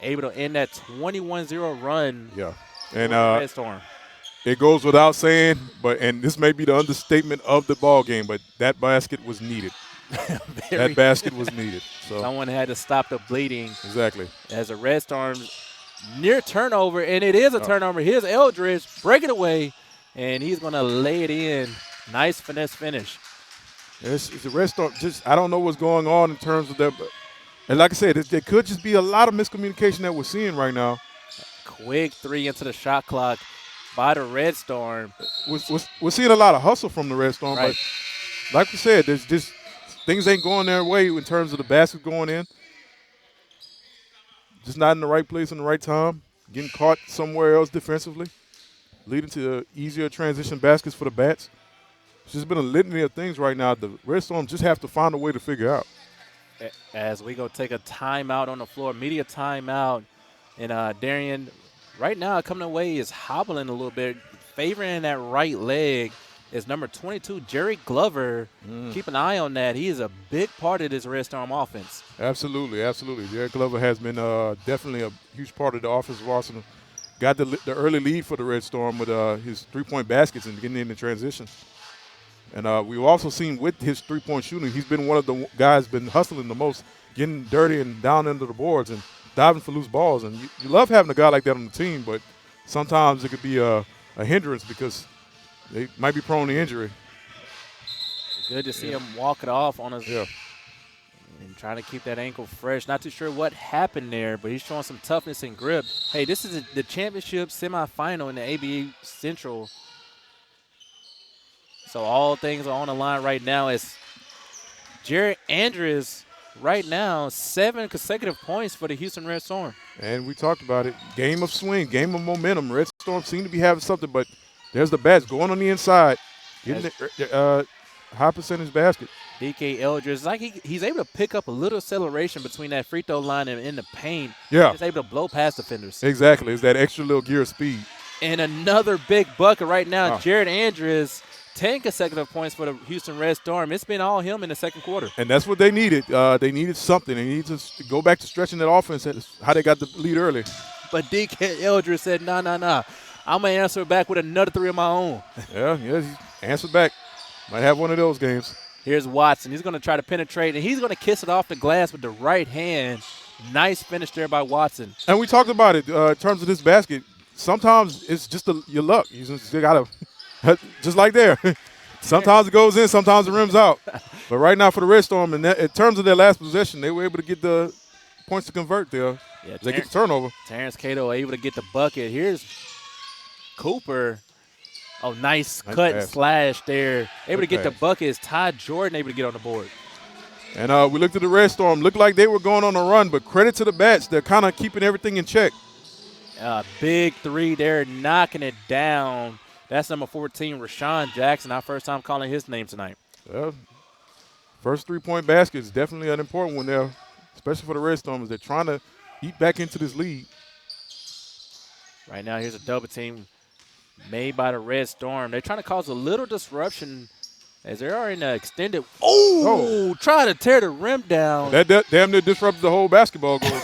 able to end that 21-0 run. Yeah. And Redstorm. It goes without saying, and this may be the understatement of the ball game, but that basket was needed. That basket was needed. So someone had to stop the bleeding. Exactly. As a Redstorm near turnover, and it is a turnover. Here's Eldridge, break it away, and he's going to lay it in. Nice finesse finish. It's the Redstorm. I don't know what's going on in terms of that. And like I said, there could just be a lot of miscommunication that we're seeing right now. Quick three into the shot clock by the Redstorm. We're seeing a lot of hustle from the Redstorm, but like we said, there's just things ain't going their way in terms of the basket going in. Just not in the right place in the right time. Getting caught somewhere else defensively, leading to easier transition baskets for the Bats. It's just been a litany of things right now. The Redstorm just have to find a way to figure out. As we go take a timeout on the floor, media timeout, and Darian, right now coming away is hobbling a little bit, favoring that right leg is number 22, Jerry Glover. Keep an eye on that. He is a big part of this Redstorm offense. Absolutely, absolutely. Jerry Glover has been definitely a huge part of the offensive arsenal. Got the early lead for the Redstorm with his three-point baskets and getting in the transition. And we've also seen with his three-point shooting, he's been one of the guys been hustling the most, getting dirty and down into the boards and diving for loose balls. And you love having a guy like that on the team, but sometimes it could be a hindrance because they might be prone to injury. Good to see him walk it off on his and trying to keep that ankle fresh. Not too sure what happened there, but he's showing some toughness and grip. Hey, this is the championship semifinal in the ABA Central. So all things are on the line right now as Jared Andrews right now 7 consecutive points for the Houston Red Storm. And we talked about it. Game of swing, game of momentum. Red Storm seem to be having something, but there's the bats going on the inside, getting the high percentage basket. DK Eldridge, it's like he's able to pick up a little acceleration between that free throw line and in the paint. Yeah. He's able to blow past defenders. Exactly. It's that extra little gear of speed. And another big bucket right now. Wow. Jared Andrews, 10 consecutive points for the Houston Red Storm. It's been all him in the second quarter. And that's what they needed. They needed something. They needed to go back to stretching that offense. That's how they got the lead early. But DK Eldridge said, nah. I'm going to answer back with another 3 of my own. Yeah, he answered back. Might have one of those games. Here's Watson. He's going to try to penetrate, and he's going to kiss it off the glass with the right hand. Nice finish there by Watson. And we talked about it in terms of this basket. Sometimes it's just your luck. You just got to, just like there. Sometimes it goes in, sometimes it rims out. But right now for the Red Storm, in terms of their last possession, they were able to get the points to convert there. Yeah, they get the turnover. Terrence Cato able to get the bucket. Here's Cooper. Oh, nice cut and slash there. Able to get the bucket is Ty Jordan able to get on the board. And we looked at the Red Storm. Looked like they were going on a run, but credit to the bats. They're kind of keeping everything in check. Big 3 there, knocking it down. That's number 14, Rashawn Jackson. Our first time calling his name tonight. Well, first 3-point basket is definitely an important one there, especially for the Red Storm, as they're trying to eat back into this lead. Right now, here's a double team made by the Red Storm. They're trying to cause a little disruption as they are in the extended. Trying to tear the rim down. That damn near disrupted the whole basketball goal.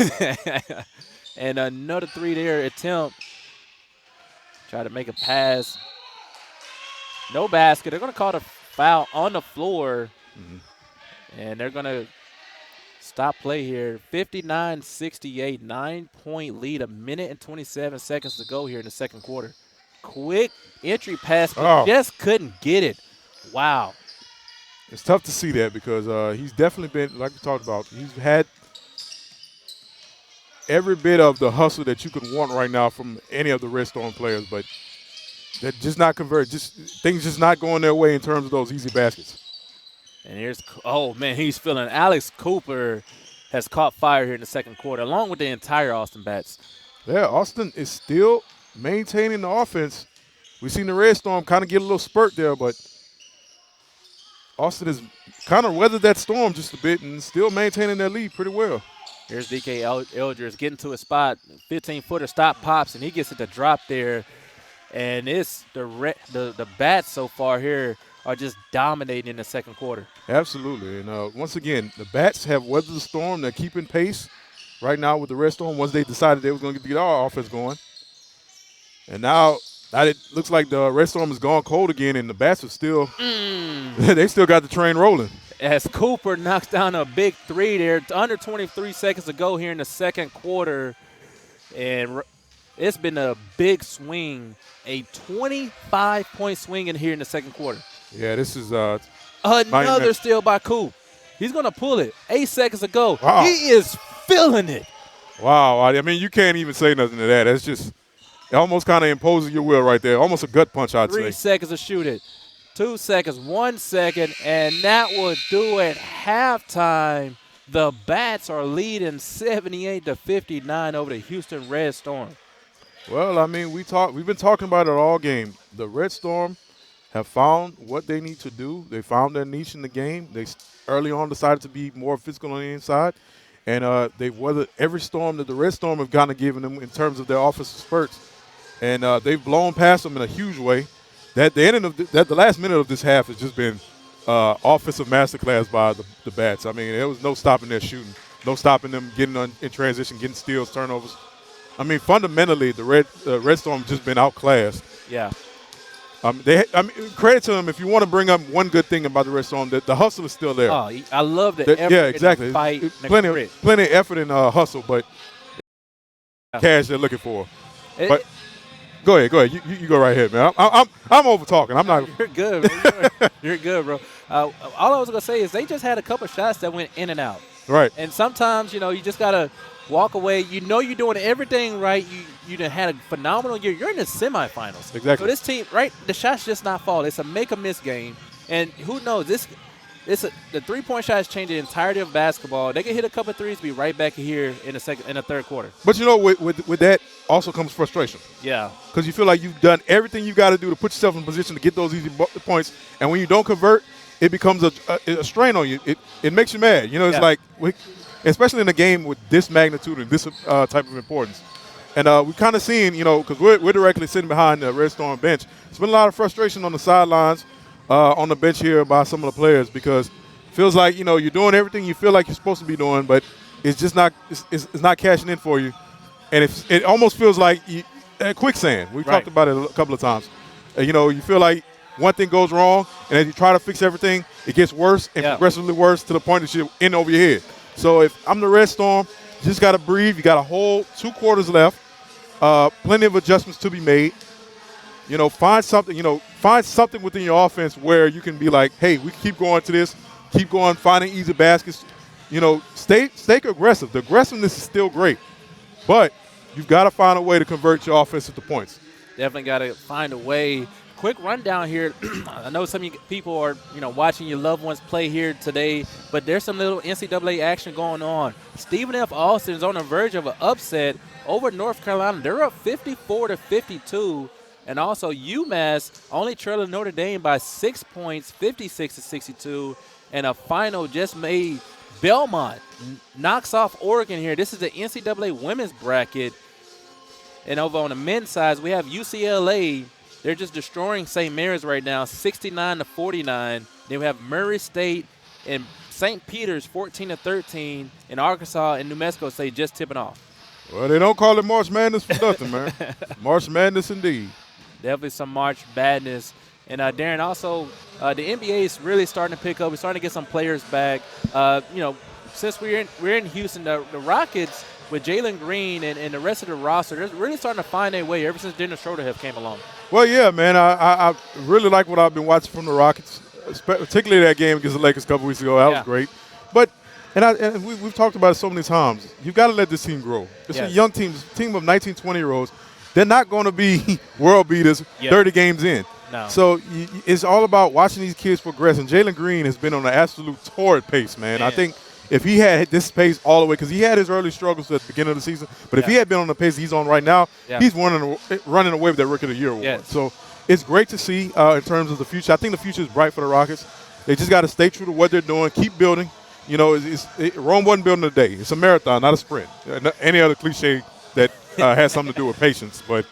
And another 3 there attempt. Try to make a pass. No basket. They're going to call the foul on the floor. And they're going to stop play here. 59-68, 9-point lead, 1:27 to go here in the second quarter. Quick entry pass, but just couldn't get it. Wow. It's tough to see that because he's definitely been, like we talked about, he's had every bit of the hustle that you could want right now from any of the Red Storm players, but they're just not converted. Things just not going their way in terms of those easy baskets. And here's, he's feeling. Alex Cooper has caught fire here in the second quarter, along with the entire Austin Bats. Yeah, Austin is still maintaining the offense. We've seen the Red Storm kind of get a little spurt there, but Austin has kind of weathered that storm just a bit and still maintaining their lead pretty well. Here's DK Eldridge getting to a spot, 15-footer stop pops, and he gets it to drop there. And it's the Bats so far here are just dominating in the second quarter. Absolutely. And once again, the Bats have weathered the storm. They're keeping pace right now with the Red Storm once they decided they was going to get our offense going. And now it looks like the Red Storm has gone cold again, and the Bats are still they still got the train rolling. As Cooper knocks down a big 3 there, under 23 seconds to go here in the second quarter. And it's been a big swing, a 25-point swing in here in the second quarter. Yeah, this is another steal by Coop. He's going to pull it. 8 seconds to go. Wow. He is feeling it. Wow. I mean, you can't even say nothing to that. It's just almost kind of imposes your will right there. Almost a gut punch, I'd say. 3 seconds to shoot it. 2 seconds, 1 second, and that will do it. Halftime, the Bats are leading 78-59 over the Houston Red Storm. Well, I mean, we've been talking about it all game. The Red Storm have found what they need to do. They found their niche in the game. They early on decided to be more physical on the inside, and they've weathered every storm that the Red Storm have kind of given them in terms of their offensive spurts, and they've blown past them in a huge way. The last minute of this half has just been offensive masterclass by the Bats. I mean, there was no stopping their shooting, no stopping them getting in transition, getting steals, turnovers. I mean, fundamentally, the Red Storm have just been outclassed. Yeah. Credit to them. If you want to bring up one good thing about the Red Storm, the hustle is still there. Oh, I love the effort. Yeah, exactly. And the fight. Plenty of effort and hustle, but cash they're looking for. But go ahead. You go right ahead, man. I'm over talking. I'm not. You're good, bro. You're good, bro. All I was gonna say is they just had a couple shots that went in and out. Right. And sometimes you just gotta walk away. You're doing everything right. You done had a phenomenal year. You're in the semifinals. Exactly. So this team, right? The shots just not fall. It's a make or miss game, and who knows this. the 3-point shot has changed the entirety of basketball. They can hit a couple threes, be right back here in the third quarter. But with that also comes frustration. Yeah. Because you feel like you've done everything you got to do to put yourself in a position to get those easy points, and when you don't convert, it becomes a strain on you. It makes you mad. It's like, especially in a game with this magnitude and this type of importance. And we've kind of seen, because we're directly sitting behind the Redstorm bench. There's been a lot of frustration on the sidelines, on the bench here by some of the players, because it feels like, you're doing everything you feel like you're supposed to be doing, but it's just not it's not cashing in for you. And it almost feels like quicksand. We've talked about it a couple of times. You feel like one thing goes wrong, and as you try to fix everything, it gets worse and progressively worse to the point that you're in over your head. So if I'm the Redstorm, you just got to breathe. You got a whole 2 quarters left. Plenty of adjustments to be made. Find something within your offense where you can be like, hey, we keep going to this, keep going, finding easy baskets. Stay aggressive. The aggressiveness is still great, but you've got to find a way to convert your offense into points. Definitely got to find a way. Quick rundown here. I know some of you people are, watching your loved ones play here today, but there's some little NCAA action going on. Stephen F. Austin is on the verge of an upset over North Carolina. They're up 54-52. And also UMass only trailing Notre Dame by 6 points, 56-62. And a final just made. Belmont knocks off Oregon here. This is the NCAA women's bracket. And over on the men's side, we have UCLA. They're just destroying St. Mary's right now, 69-49. Then we have Murray State and St. Peter's, 14-13. And Arkansas and New Mexico State just tipping off. Well, they don't call it March Madness for nothing, man. March Madness indeed. Definitely some March Madness. And, Darren, also the NBA is really starting to pick up. We're starting to get some players back. Since we're in Houston, the Rockets with Jalen Green and the rest of the roster, they're really starting to find their way ever since Dennis Schroeder have came along. Well, yeah, man. I really like what I've been watching from the Rockets, particularly that game against the Lakers a couple weeks ago. That was great. But we've talked about it so many times. You've got to let this team grow. It's a young team of 19, 20-year-olds. They're not going to be world beaters 30 games in. No. So it's all about watching these kids progress. And Jalen Green has been on an absolute torrid pace, man. I think if he had this pace all the way, because he had his early struggles at the beginning of the season, but if he had been on the pace he's on right now, he's running away with that Rookie of the Year award. So it's great to see in terms of the future. I think the future is bright for the Rockets. They just got to stay true to what they're doing, keep building. Rome wasn't building a day. It's a marathon, not a sprint. Any other cliche that has something to do with patience. But,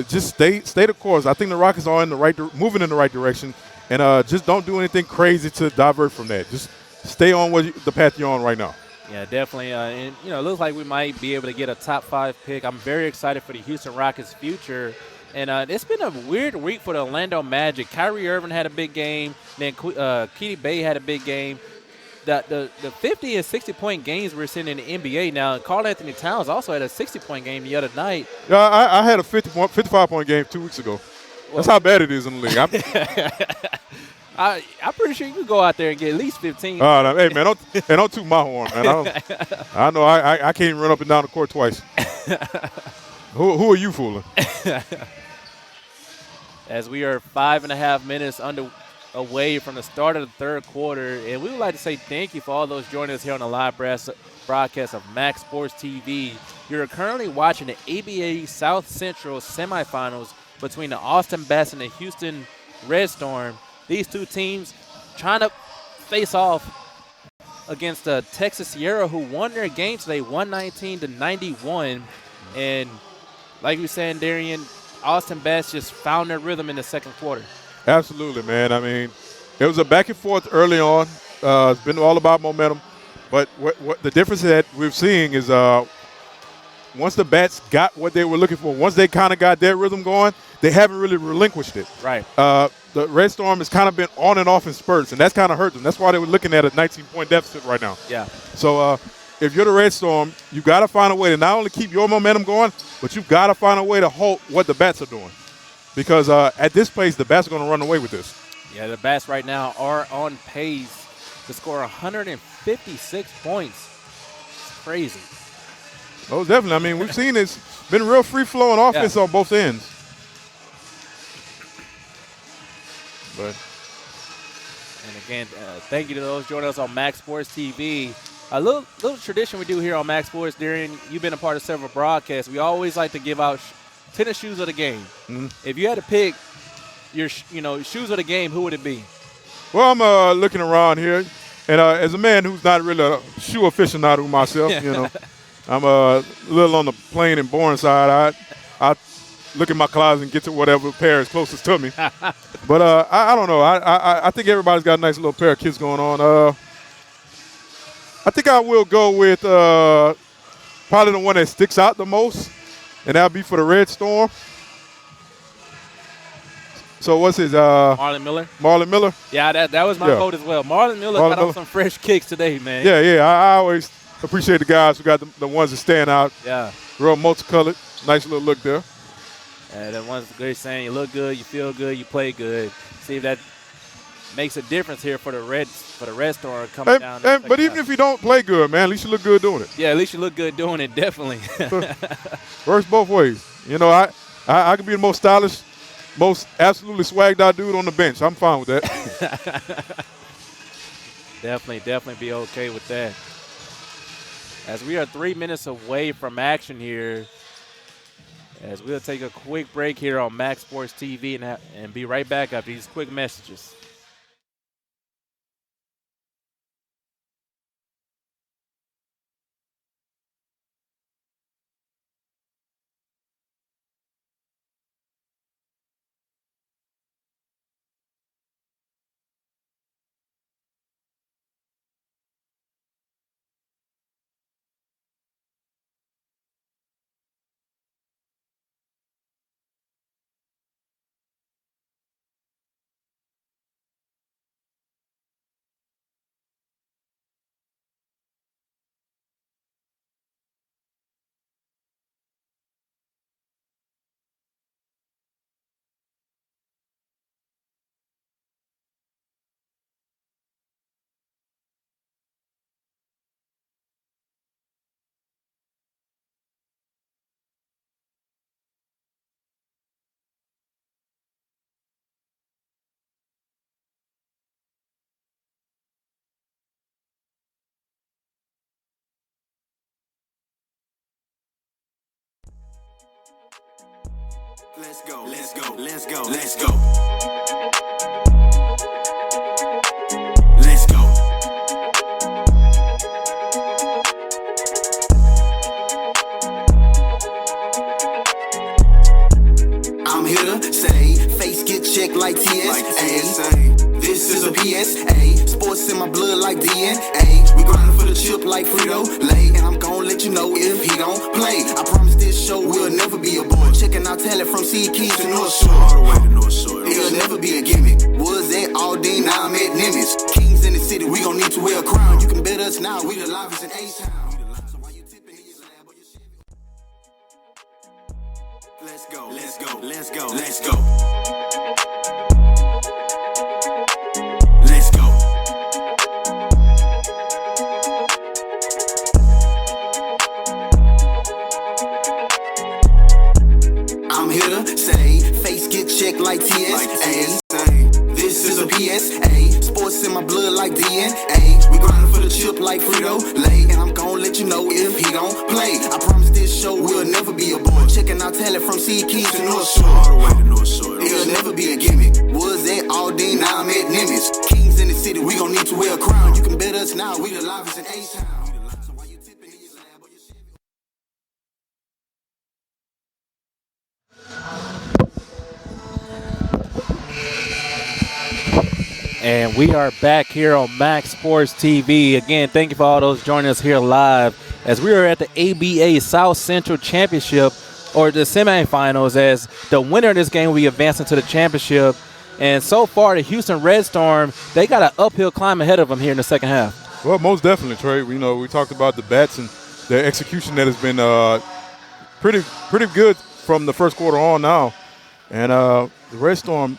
just stay the course. I think the Rockets are moving in the right direction, and just don't do anything crazy to divert from that. Just stay on the path you're on right now. Yeah, definitely. And it looks like we might be able to get a top 5 pick. I'm very excited for the Houston Rockets' future. And it's been a weird week for the Orlando Magic. Kyrie Irving had a big game. Then Keedy Bay had a big game. The 50 and 60-point games we're seeing in the NBA now. Karl Anthony Towns also had a 60-point game the other night. Yeah, I had a 55-point game 2 weeks ago. That's how bad it is in the league. I'm pretty sure you could go out there and get at least 15. No, hey, man, don't toot my horn, man. I know I can't even run up and down the court twice. Who are you fooling? As we are 5.5 minutes away from the start of the third quarter, and we would like to say thank you for all those joining us here on the live broadcast of Max Sports TV. You're currently watching the ABA South Central semifinals between the Austin Bats and the Houston Redstorm. These two teams trying to face off against the Texas Sierra, who won their game today, 119-91. And like you were saying, Darian, Austin Bats just found their rhythm in the second quarter. Absolutely, man. I mean, it was a back and forth early on. It's been all about momentum. But what the difference that we're seeing is once the Bats got what they were looking for, once they kind of got their rhythm going, they haven't really relinquished it. Right. The Redstorm has kind of been on and off in spurts, and that's kind of hurt them. That's why they were looking at a 19-point deficit right now. Yeah. So if you're the Redstorm, you got to find a way to not only keep your momentum going, but you've got to find a way to halt what the Bats are doing. Because at this pace, the Bats are going to run away with this. Yeah, the Bats right now are on pace to score 156 points. It's crazy. Oh, definitely. I mean, we've seen it's been real free-flowing offense on both ends. But And again, thank you to those joining us on Max Sports TV. A little tradition we do here on Max Sports, Darren, you've been a part of several broadcasts. We always like to give out tennis shoes of the game. Mm-hmm. If you had to pick your shoes of the game, who would it be? Well, I'm looking around here, and as a man who's not really a shoe aficionado myself, I'm a little on the plain and boring side. I look in my closet and get to whatever pair is closest to me. But I don't know. I think everybody's got a nice little pair of kits going on. I think I will go with probably the one that sticks out the most, and that'll be for the Redstorm. So what's his? Marlon Miller. Marlon Miller. Yeah, that was my vote as well. Marlon Miller got off some fresh kicks today, man. Yeah. I always appreciate the guys who got the ones that stand out. Yeah. Real multicolored. Nice little look there. And that one's great saying, you look good, you feel good, you play good. See if that makes a difference here for the Redstorm coming down. But even if you don't play good, man, at least you look good doing it. Yeah, at least you look good doing it, definitely. Works both ways. I could be the most stylish, most absolutely swagged out dude on the bench. I'm fine with that. Definitely be okay with that. As we are 3 minutes away from action here, as we'll take a quick break here on Max Sports TV and be right back after these quick messages. Let's go. Let's go. Let's go. Let's go. Let's go. I'm here to say, face get checked like TSA. This is a PSA. Sports in my blood like DNA. We grinding for the chip like Frito-Lay. And I'm gon' let you know if he don't play. I promise this show will never be a bore. Checking out talent from Sea Keys to North Shore. All the way to North Shore. It'll never be a gimmick. Was at Aldine, now I'm at Nimitz. Kings in the city, we gon' need to wear a crown. You can bet us now, we the livest in A-Town. So why you tipping in your lab or your Chevy? Let's go. Let's go. Let's go. Let's go. Let's go. I'm here to say, face get checked like TSA. This is a PSA. Sports in my blood like DNA. We grinding for the chip like Frito-Lay. And I'm gon' let you know if he don't play. I promise this show will never be a bore. Checking out talent from Sea Keys to North Shore. All the way to North Shore. It'll never be a gimmick. Was at Aldine, now I'm at Nimitz. Kings in the city, we gon' need to wear a crown. You can bet us now, we the livest in A-Town. So why you tipping in your lab or your Chevy? And we are back here on Max Sports TV. Again, thank you for all those joining us here live as we are at the ABA South Central Championship, or the semifinals, as the winner of this game will be advancing to the championship. And so far, the Houston Redstorm, they got an uphill climb ahead of them here in the second half. Well, most definitely, Trey. We talked about the bats and the execution that has been pretty good from the first quarter on now. And the Redstorm,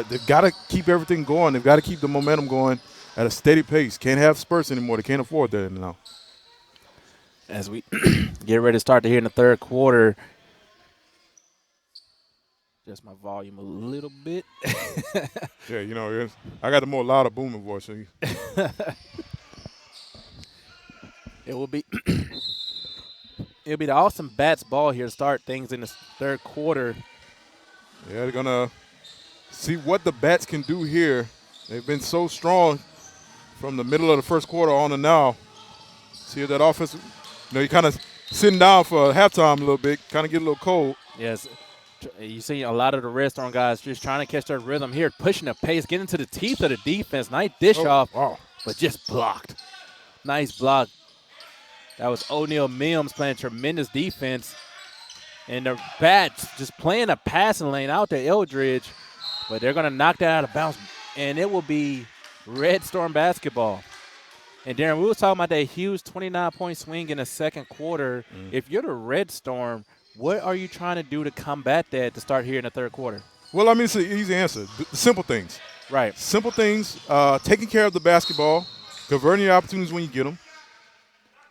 they've got to keep everything going. They've got to keep the momentum going at a steady pace. Can't have spurts anymore. They can't afford that now. As we get ready to start here in the third quarter, Just my volume a little bit. Yeah, I got the more louder booming voice. So It will be it'll be the Austin Bats ball here to start things in the third quarter. yeah, they're gonna see what the Bats can do here. They've been so strong from the middle of the first quarter on to now. See if that offense, you're kind of sitting down for halftime a little bit, kind of get a little cold. Yes, you see a lot of the Redstorm guys just trying to catch their rhythm here, pushing the pace, getting to the teeth of the defense. Nice dish off, Wow. but just blocked. Nice block. That was O'Neal Mims playing tremendous defense. And the Bats just playing a passing lane out to Eldridge, but they're going to knock that out of bounds, and it will be Redstorm basketball. And, Darren, we were talking about that huge 29-point swing in the second quarter. If you're the Redstorm, what are you trying to do to combat that to start here in the third quarter? Well, I mean, it's an easy answer. The simple things. Right. Simple things, taking care of the basketball, converting your opportunities when you get them,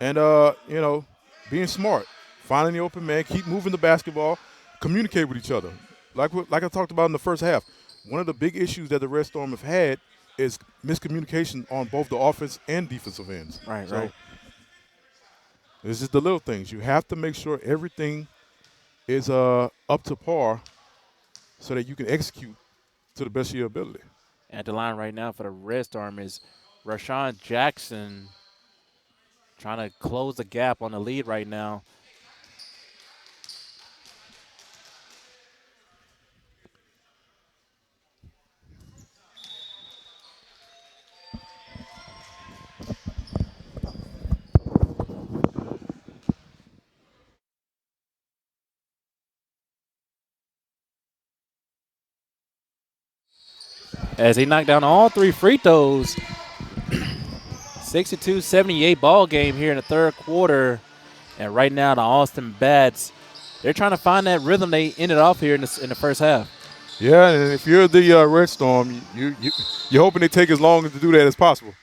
and, being smart, finding the open man, keep moving the basketball, communicate with each other. Like I talked about in the first half, one of the big issues that the Red Storm have had is miscommunication on both the offense and defensive ends. Right. This is the little things. You have to make sure everything is up to par so that you can execute to the best of your ability. At the line right now for the Redstorm is Rashawn Jackson trying to close the gap on the lead right now. As he knocked down all three free throws. 62-78 ball game here in the third quarter. And right now the Austin Bats, they're trying to find that rhythm they ended off here in the first half. Yeah, and if you're the Red Storm, you're hoping they take as long to do that as possible.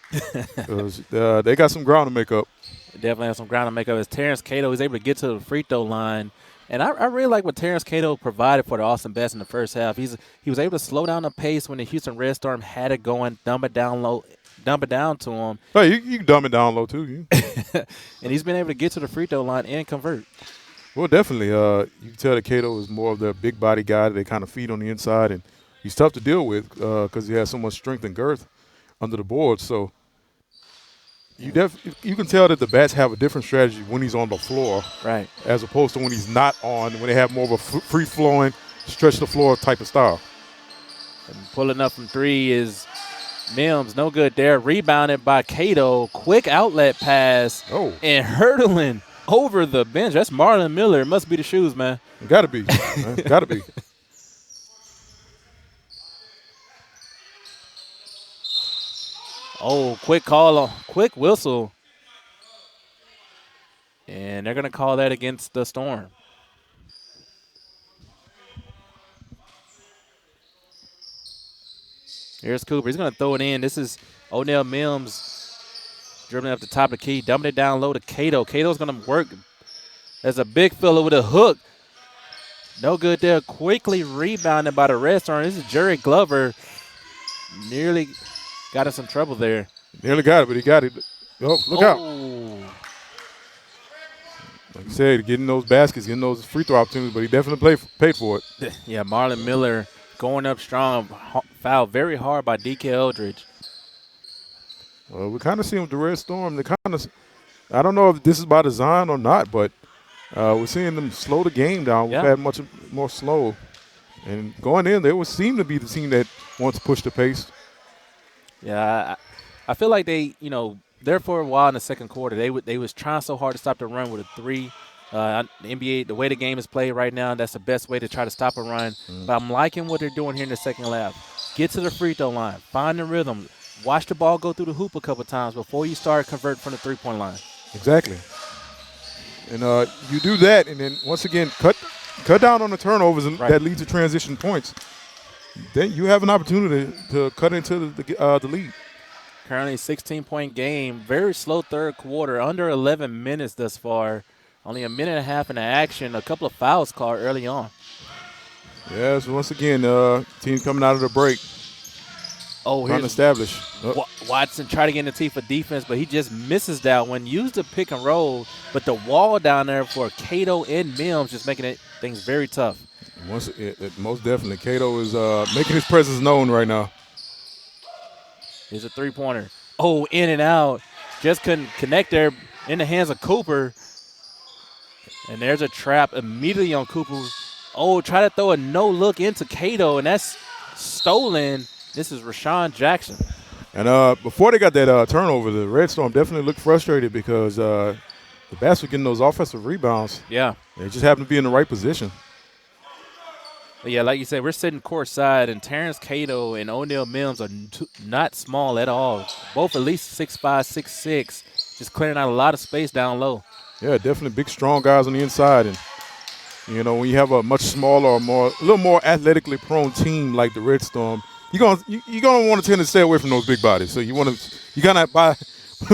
'Cause, they got some ground to make up. They definitely have some ground to make up. As Terrence Cato is able to get to the free throw line. And I really like what Terrence Cato provided for the Austin Bats in the first half. He was able to slow down the pace when the Houston Red Storm had it going, dump it down to him. Oh, you can dumb it down low too. And he's been able to get to the free throw line and convert. Well, definitely. You can tell that Cato is more of the big body guy that they kind of feed on the inside, and he's tough to deal with because he has so much strength and girth under the board. So you can tell that the Bats have a different strategy when he's on the floor, right, as opposed to when he's not on. When they have more of a free-flowing, stretch the floor type of style. And pulling up from three is Mims, no good there. Rebounded by Cato. Quick outlet pass. Oh. And hurdling over the bench. That's Marlon Miller. It must be the shoes, man. Got to be. Got to be. Oh, quick whistle. And they're going to call that against the Storm. Here's Cooper. He's going to throw it in. This is O'Neal Mims dribbling up the top of the key, dumping it down low to Cato. Cato's going to work. There's a big fella with a hook. No good there. Quickly rebounded by the Red Storm. This is Jerry Glover. Nearly got in some trouble there. Nearly got it, but he got it. Oh, look out. Like you said, getting those baskets, getting those free throw opportunities, but he definitely paid for it. Yeah, Marlon Miller going up strong, fouled very hard by DK Eldridge. Well, we kind of see with the Red Storm, they kind of, I don't know if this is by design or not, but we're seeing them slow the game down. Yeah. We've had much more slow. And going in, they would seem to be the team that wants to push the pace. Yeah, I feel like they, there for a while in the second quarter, they was trying so hard to stop the run with a three. The NBA, the way the game is played right now, that's the best way to try to stop a run. But I'm liking what they're doing here in the second half. Get to the free throw line. Find the rhythm. Watch the ball go through the hoop a couple times before you start converting from the three-point line. Exactly. And you do that, and then once again, cut down on the turnovers that lead to transition points. Then you have an opportunity to cut into the lead. Currently 16-point game. Very slow third quarter. Under 11 minutes thus far. Only a minute and a half in the action. A couple of fouls called early on. Yes, once again, team coming out of the break, Oh, trying to here's establish. Oh, Watson try to get in the teeth for defense, but he just misses that one. Used the pick and roll, but the wall down there for Cato and Mims just making things very tough. most definitely, Cato is making his presence known right now. Here's a three-pointer. Oh, in and out. Just couldn't connect there in the hands of Cooper. And there's a trap immediately on Cooper. Oh, try to throw a no-look into Cato, and that's stolen. This is Rashawn Jackson. And before they got that turnover, the Redstorm definitely looked frustrated because the Bats were getting those offensive rebounds. Yeah. They just happened to be in the right position. But yeah, like you said, we're sitting courtside, and Terrence Cato and O'Neal Mims are not small at all. Both at least 6'5", 6'6", just clearing out a lot of space down low. Yeah, definitely big, strong guys on the inside. And, you know, when you have a much smaller, a little more athletically prone team like the Redstorm, you're gonna want to tend to stay away from those big bodies. So you're gonna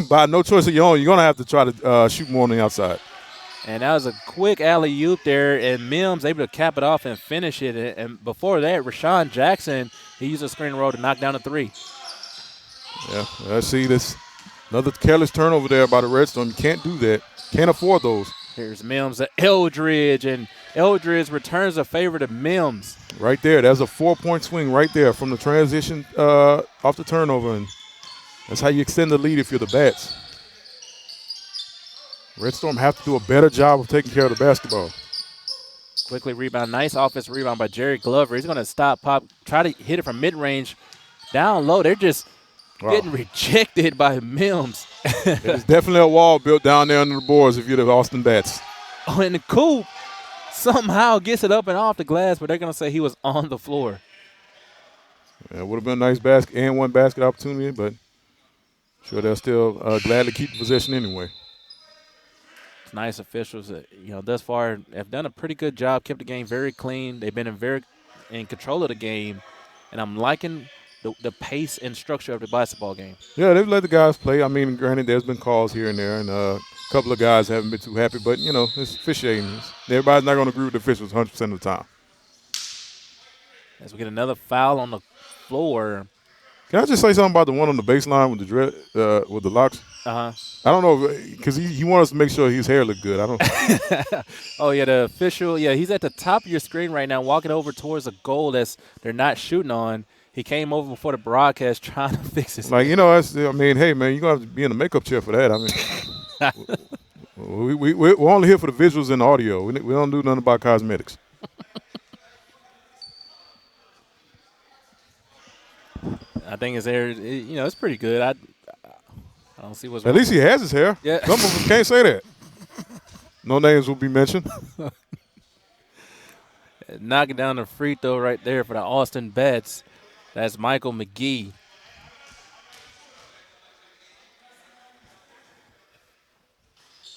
by no choice of your own, you're gonna have to try to shoot more on the outside. And that was a quick alley-oop there, and Mims able to cap it off and finish it. And before that, Rashawn Jackson, he used a screen roll to knock down a three. Yeah, I see this. Another careless turnover there by the Redstorm. You can't do that. Can't afford those. Here's Mims to Eldridge, and Eldridge returns a favor to Mims. Right there. That's a 4-point swing right there from the transition off the turnover. And that's how you extend the lead if you're the Bats. Redstorm have to do a better job of taking care of the basketball. Quickly rebound. Nice offensive rebound by Jerry Glover. He's going to stop, pop, try to hit it from mid-range. Down low, they're just getting rejected by Mims. There's definitely a wall built down there under the boards if you're the Austin Bats. Oh, and the Coop somehow gets it up and off the glass, but they're going to say he was on the floor. Yeah, it would have been a nice basket and one basket opportunity, but sure they'll still gladly keep the possession anyway. It's nice officials that, thus far have done a pretty good job, kept the game very clean. They've been in control of the game, and I'm liking the pace and structure of the basketball game. Yeah, they've let the guys play. I mean, granted, there's been calls here and there, and a couple of guys haven't been too happy, but, it's officiating. Everybody's not going to agree with the officials 100% of the time. As we get another foul on the floor. Can I just say something about the one on the baseline with the locks? Uh-huh. I don't know, because he wanted us to make sure his hair looked good. I don't. Oh, yeah, the official, he's at the top of your screen right now, walking over towards a goal they're not shooting on. He came over before the broadcast trying to fix his hey, man, you're going to have to be in a makeup chair for that. I mean, we're only here for the visuals and the audio. We don't do nothing about cosmetics. I think his hair, it's pretty good. I don't see what's wrong. At least he has his hair. Yeah. Some of us can't say that. No names will be mentioned. Knocking down the free throw right there for the Austin Bats. That's Michael McGee.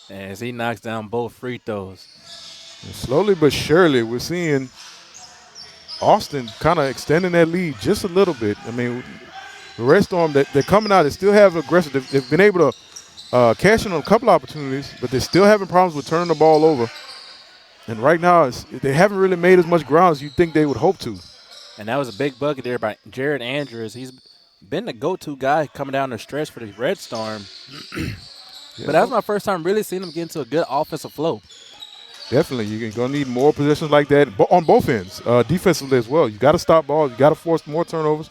As he knocks down both free throws. And slowly but surely, we're seeing Austin kind of extending that lead just a little bit. I mean, the Redstorm, they're coming out. They still have aggressive. They've been able to cash in on a couple opportunities, but they're still having problems with turning the ball over. And right now, they haven't really made as much ground as you'd think they would hope to. And that was a big bucket there by Jared Andrews. He's been the go-to guy coming down the stretch for the Redstorm. But that was my first time really seeing him get into a good offensive flow. Definitely. You're going to need more possessions like that on both ends, defensively as well. You got to stop balls. You got to force more turnovers.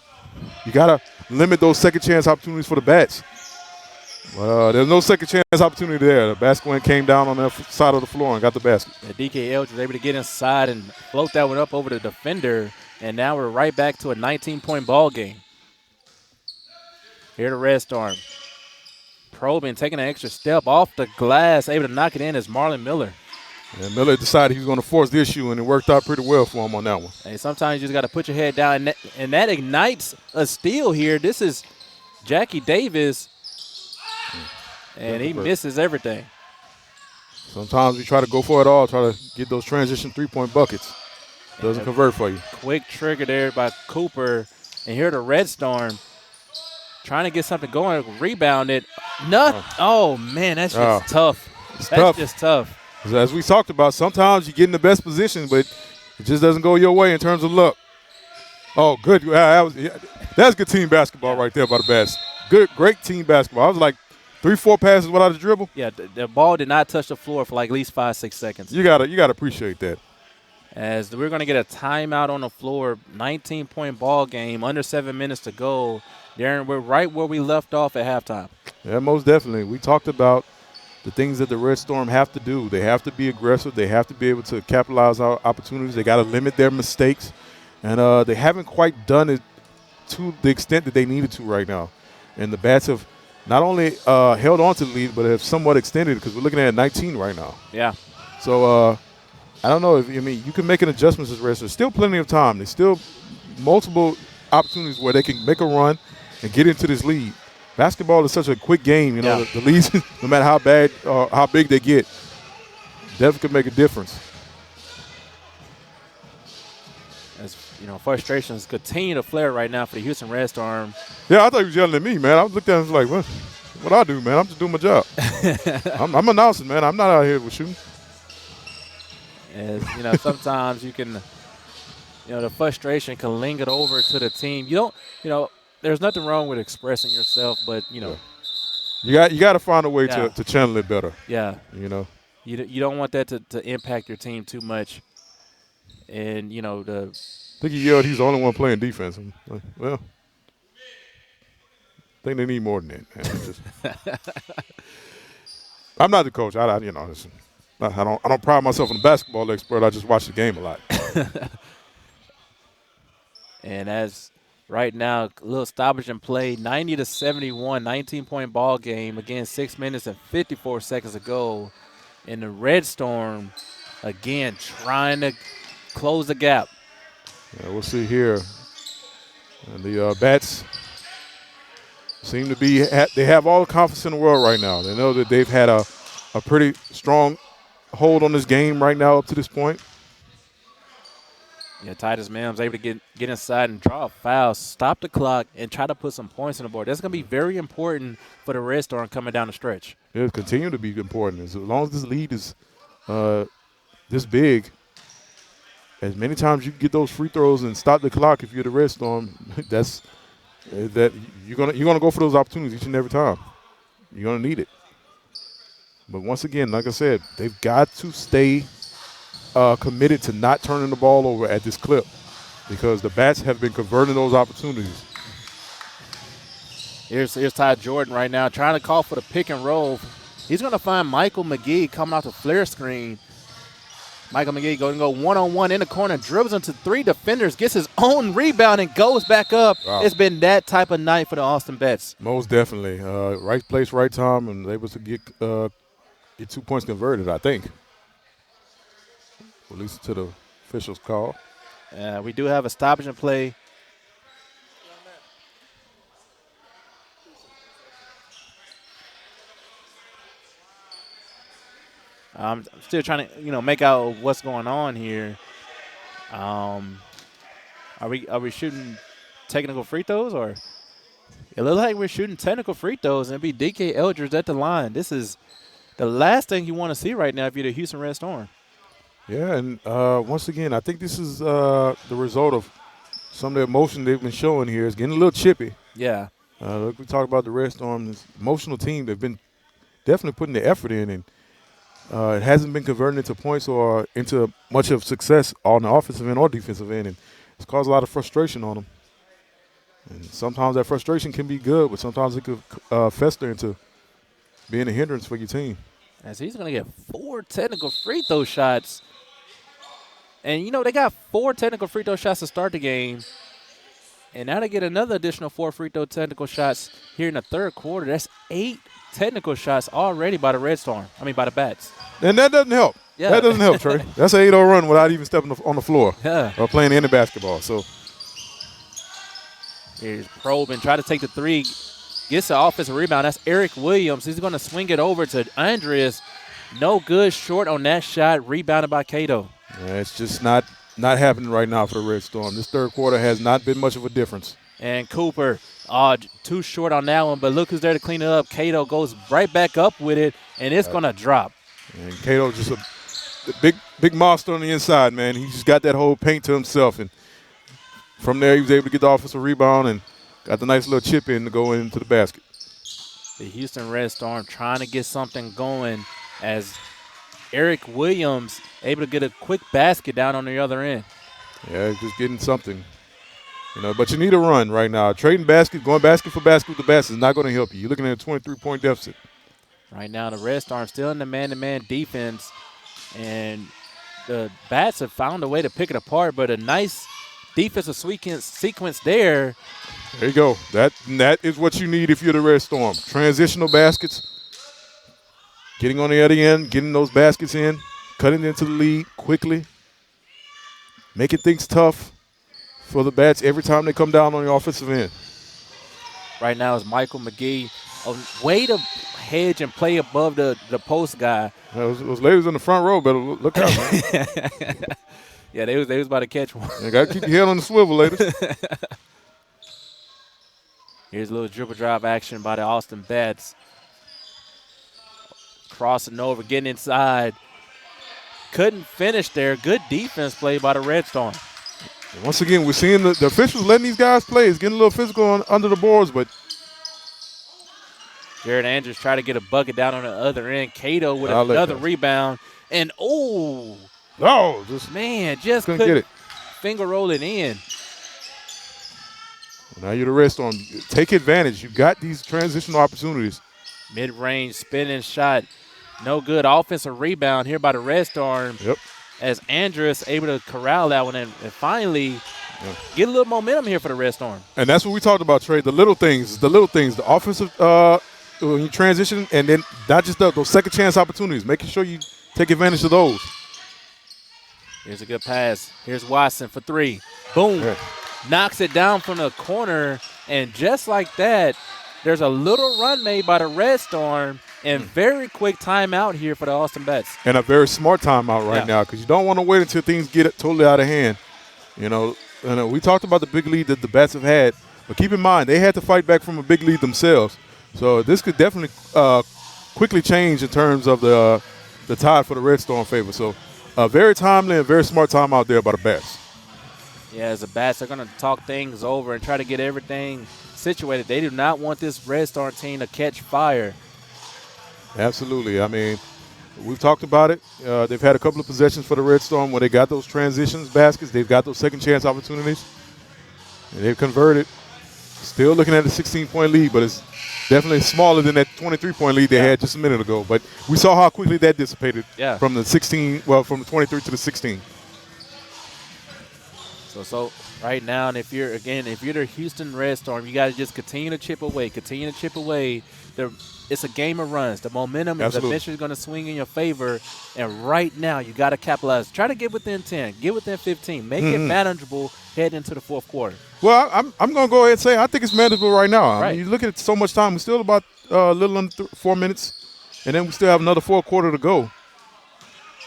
You got to limit those second chance opportunities for the Bats. There's no second chance opportunity there. The basket came down on the side of the floor and got the basket. DK Eldridge was able to get inside and float that one up over the defender. And now we're right back to a 19-point ball game. Here the Redstorm. Probing, taking an extra step off the glass, able to knock it in as Marlon Miller. And Miller decided he was going to force the issue, and it worked out pretty well for him on that one. Hey, sometimes you just got to put your head down, and that ignites a steal here. This is Jackie Davis, and he misses everything. Sometimes we try to go for it all, try to get those transition three-point buckets. Doesn't convert for you. Quick trigger there by Cooper. And here the Redstorm trying to get something going, rebounded. Oh, man, that's just tough. That's tough. just tough. As we talked about, sometimes you get in the best position, but It just doesn't go your way in terms of luck. Oh, good. That's good team basketball right there by the Bats. Great team basketball. I was like 3-4 passes without a dribble. Yeah, the ball did not touch the floor for like at least 5-6 seconds. You gotta appreciate that. As we're going to get a timeout on the floor, 19-point ball game, under 7 minutes to go. Darren, we're right where we left off at halftime. Yeah, most definitely. We talked about the things that the Redstorm have to do. They have to be aggressive. They have to be able to capitalize on opportunities. They got to limit their mistakes. And they haven't quite done it to the extent that they needed to right now. And the Bats have not only held on to the lead, but have somewhat extended it because we're looking at 19 right now. Yeah. So I don't know. You can make an adjustment as Reds. There's still plenty of time. There's still multiple opportunities where they can make a run and get into this lead. Basketball is such a quick game. The leads, no matter how bad or how big they get, definitely could make a difference. As frustrations continue to flare right now for the Houston Redstorm. Yeah, I thought he was yelling at me, man. I was looking at him like, what I do, man? I'm just doing my job. I'm announcing, man. I'm not out here with shooting. As sometimes you can, the frustration can linger over to the team. There's nothing wrong with expressing yourself, but you got to find a way to channel it better. Yeah. You don't want that to impact your team too much. And I think he yelled he's the only one playing defense. I'm like, well, I think they need more than that. Man. I'm not the coach. I don't pride myself on the basketball expert. I just watch the game a lot. And as right now, a little stoppage in play, 90-71, 19-point ball game. Again, 6 minutes and 54 seconds to go. And the Redstorm, again, trying to close the gap. Yeah, we'll see here. And the Bats seem to be they have all the confidence in the world right now. They know that they've had a pretty strong hold on this game right now up to this point. Yeah, Titus Mims able to get inside and draw a foul, stop the clock, and try to put some points on the board. That's going to be very important for the Redstorm coming down the stretch. It'll continue to be important. As long as this lead is this big, as many times you can get those free throws and stop the clock if you're the Redstorm, you're gonna go for those opportunities each and every time. You're gonna need it. But once again, like I said, they've got to stay committed to not turning the ball over at this clip because the Bats have been converting those opportunities. Here's Ty Jordan right now trying to call for the pick and roll. He's going to find Michael McGee coming off the flare screen. Michael McGee going to go one-on-one in the corner, dribbles into 3 defenders, gets his own rebound, and goes back up. Wow. It's been that type of night for the Austin Bats. Most definitely. Right place, right time, and able to get 2 points converted, I think. At least to the officials' call. We do have a stoppage in play. I'm still trying to, make out what's going on here. Are we shooting technical free throws, or it looks like we're shooting technical free throws, and it'd be DK Eldridge at the line. This is the last thing you want to see right now if you're the Houston Redstorm. Yeah, and once again, I think this is the result of some of the emotion they've been showing here. It's getting a little chippy. Yeah. Look, we talk about the Redstorm, this emotional team. They've been definitely putting the effort in, and it hasn't been converted into points or into much of success on the offensive end or defensive end, and it's caused a lot of frustration on them. And sometimes that frustration can be good, but sometimes it could fester into being a hindrance for your team. As he's going to get 4 technical free throw shots. And, they got 4 technical free throw shots to start the game. And now they get another additional 4 free throw technical shots here in the third quarter. That's 8 technical shots already by the by the Bats. And that doesn't help. Yeah. That doesn't help, Trey. That's an 8-0 run without even stepping on the floor or playing any basketball. So here's Probin, try to take the 3, gets the offensive rebound. That's Eric Williams. He's going to swing it over to Andreas. No good, short on that shot, rebounded by Cato. Yeah, it's just not happening right now for the Redstorm. This third quarter has not been much of a difference. And Cooper, too short on that one, but look who's there to clean it up. Cato goes right back up with it, and it's going to drop. And Cato just big monster on the inside, man. He just got that whole paint to himself, and from there he was able to get the offensive rebound and got the nice little chip in to go into the basket. The Houston Redstorm trying to get something going as Eric Williams able to get a quick basket down on the other end. Yeah, just getting something. But you need a run right now. Trading basket, going basket for basket with the basket is not going to help you. You're looking at a 23-point deficit. Right now, the Redstorm still in the man-to-man defense, and the Bats have found a way to pick it apart, but a nice defensive sequence there. There you go. That is what you need if you're the Redstorm. Transitional baskets, getting on the other end, getting those baskets in, cutting into the lead quickly, making things tough for the Bats every time they come down on the offensive end. Right now is Michael McGee. A way to hedge and play above the post guy. Those ladies in the front row better look out, man. Yeah, they was about to catch one. You got to keep your head on the swivel, ladies. Here's a little dribble drive action by the Austin Bats. Crossing over, getting inside. Couldn't finish there. Good defense play by the Redstorm. Once again, we're seeing the officials letting these guys play. It's getting a little physical under the boards, but Jared Andrews try to get a bucket down on the other end. Cato with another rebound. And, just couldn't get it. Finger roll it in. Now you're the Redstorm. Take advantage. You got these transitional opportunities. Mid-range spinning shot. No good. Offensive rebound here by the Redstorm. Yep. As Andrews able to corral that one and finally get a little momentum here for the Redstorm. And that's what we talked about, Trey. The little things, the offensive when you transition, and then not just those second chance opportunities, making sure you take advantage of those. Here's a good pass. Here's Watson for three. Boom. Yeah. Knocks it down from the corner, and just like that, there's a little run made by the Redstorm, and very quick timeout here for the Austin Bats. And a very smart timeout right now, because you don't want to wait until things get totally out of hand. We talked about the big lead that the Bats have had, but keep in mind, they had to fight back from a big lead themselves. So this could definitely quickly change in terms of the tide for the Redstorm favor. So a very timely and very smart timeout there by the Bats. Yeah, as the Bats are going to talk things over and try to get everything situated. They do not want this Redstorm team to catch fire. Absolutely. I mean, we've talked about it. They've had a couple of possessions for the Redstorm where they got those transitions baskets. They've got those second chance opportunities, and they've converted. Still looking at a 16-point lead, but it's definitely smaller than that 23-point lead they had just a minute ago. But we saw how quickly that dissipated from the 23 to the 16. So right now, and if you're the Houston Redstorm, you got to just continue to chip away. It's a game of runs. The momentum is eventually going to swing in your favor, and right now you got to capitalize. Try to get within 10, get within 15, make it manageable heading into the fourth quarter. Well, I'm going to go ahead and say I think it's manageable right now. Right. I mean, you look at so much time. We're still about a little under 4 minutes, and then we still have another fourth quarter to go.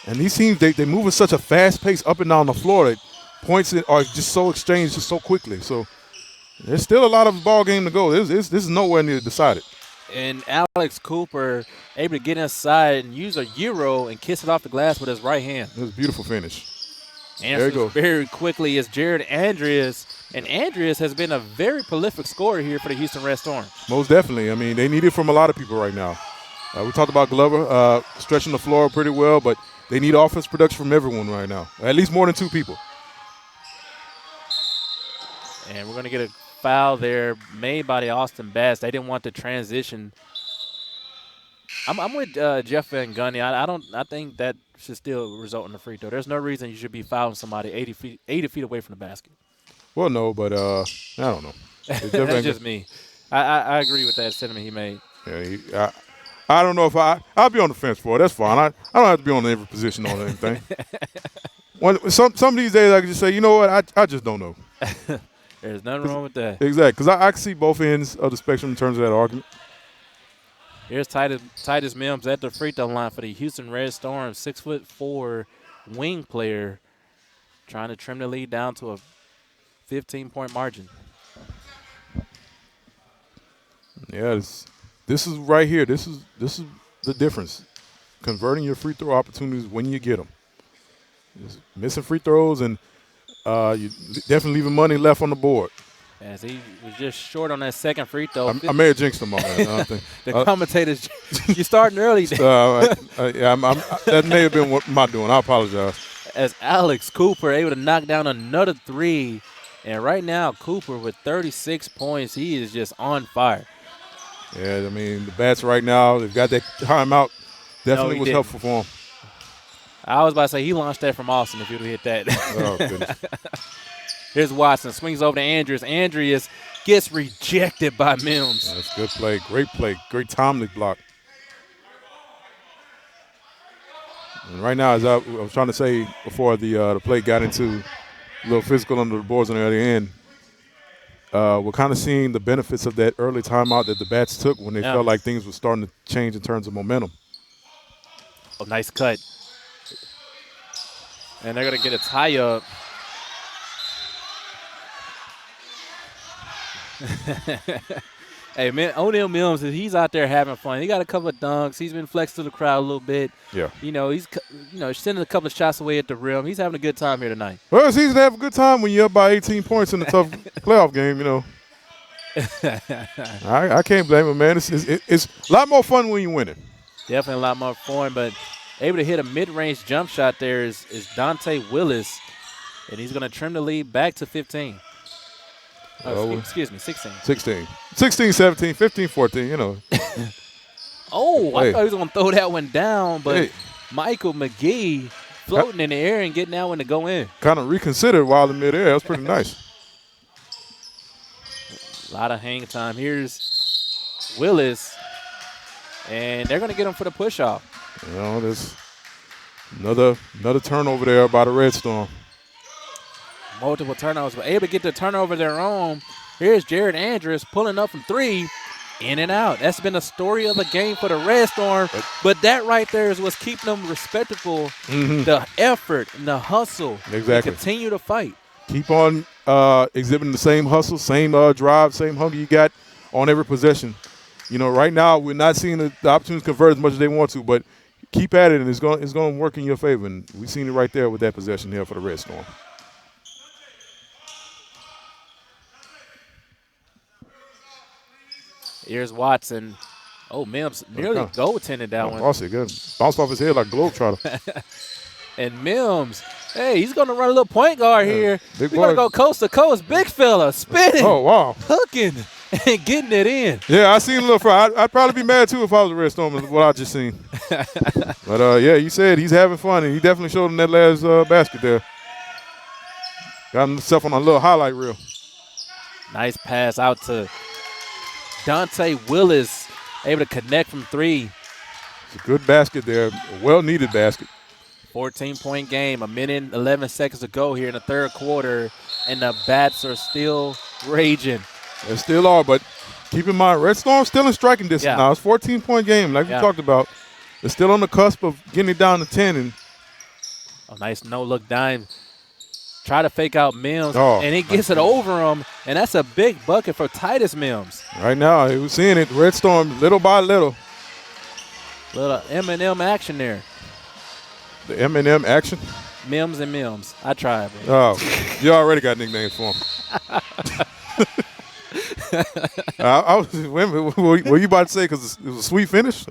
And these teams, they move at such a fast pace up and down the floor that points are just so exchanged just so quickly. So there's still a lot of ball game to go. This is nowhere near decided. And Alex Cooper able to get inside and use a Euro and kiss it off the glass with his right hand. It was a beautiful finish. Answers very quickly is Jared Andreas. And Andreas has been a very prolific scorer here for the Houston Redstorm. Most definitely. I mean, they need it from a lot of people right now. We talked about Glover stretching the floor pretty well, but they need offense production from everyone right now, at least more than two people. And we're going to get a foul there made by the Austin Bats. They didn't want the transition. I'm with Jeff Van Gundy. I think that should still result in a free throw. There's no reason you should be fouling somebody 80 feet away from the basket. Well, no, but I don't know. That's just me. I agree with that sentiment he made. Yeah, I don't know if I'll be on the fence for it. That's fine. I don't have to be on every position on anything. Some of these days I can just say, you know what, I just don't know. There's nothing wrong with that. Exactly, because I can see both ends of the spectrum in terms of that argument. Here's Titus Mims at the free throw line for the Houston Redstorm, 6'4" wing player, trying to trim the lead down to a 15-point margin. Yeah, this is right here. This is the difference. Converting your free throw opportunities when you get them. Just missing free throws, and you definitely leaving money left on the board. As he was just short on that second free throw. I may have jinxed him on that. I don't think. The commentators, you starting early. Yeah, that may have been what my doing. I apologize. As Alex Cooper able to knock down another three. And right now, Cooper with 36 points, he is just on fire. Yeah, I mean, the Bats right now, they've got that timeout. Definitely was didn't. helpful for him. I was about to say he launched that from Austin if he would have hit that. Oh, goodness. Here's Watson, swings over to Andrews. Andrews gets rejected by Mims. That's good play, great timely block. And right now, as I was trying to say before the play got into a little physical under the boards on the other end, we're kind of seeing the benefits of that early timeout that the Bats took when they felt like things were starting to change in terms of momentum. Oh, nice cut. And they're going to get a tie-up. Hey, man, O'Neal Mims, he's out there having fun. He got a couple of dunks. He's been flexed to the crowd a little bit. Yeah. He's sending a couple of shots away at the rim. He's having a good time here tonight. Well, it's easy to have a good time when you're up by 18 points in a tough playoff game, I can't blame him, man. It's a lot more fun when you're winning. Definitely a lot more fun, but able to hit a mid-range jump shot there is Dante Willis, and he's going to trim the lead back to 15. Excuse me, 16. 16, 17, 15, 14, Oh, Hey. I thought he was going to throw that one down, but Hey. Michael McGee floating in the air and getting that one to go in. Kind of reconsidered while in midair. That was pretty nice. A lot of hang time. Here's Willis, and they're going to get him for the push-off. There's another turnover there by the Redstorm. Multiple turnovers, but able to get the turnover of their own. Here's Jared Andrews pulling up from three, in and out. That's been a story of the game for the Redstorm, but that right there is what's keeping them respectable, the effort and the hustle. Exactly. To continue to fight. Keep on exhibiting the same hustle, same drive, same hunger you got on every possession. Right now we're not seeing the opportunities convert as much as they want to, but keep at it, and it's going to work in your favor. And we've seen it right there with that possession here for the Redstorm. Here's Watson. Oh, Mims nearly goaltended that one. Awesome, good. Bounced off his head like a globetrotter. And Mims, hey, he's going to run a little point guard here. We're Big going to boy. go coast to coast. Big fella, spinning, Oh, wow. hooking, and getting it in. Yeah, I seen a little fry. I'd probably be mad, too, if I was a Redstorm, is what I just seen. But, yeah, you said he's having fun, and he definitely showed him that last basket there. Got himself on a little highlight reel. Nice pass out to Dante Willis, able to connect from three. It's a good basket there, a well-needed basket. 14-point game, 1:11 seconds to go here in the third quarter, and the Bats are still raging. They still are, but keep in mind, Redstorm still in striking distance now. It's a 14-point game, like we talked about. They're still on the cusp of getting it down to 10. And a nice no-look dime. Try to fake out Mims, Oh, and he gets it over him, and that's a big bucket for Titus Mims. right now, we're seeing it, Redstorm, little by little. Little M&M action there. The M&M action. Mims and Mims. I tried, bro. Oh, you already got nicknames for him. I was, wait a minute, what were you about to say? Because it was a sweet finish?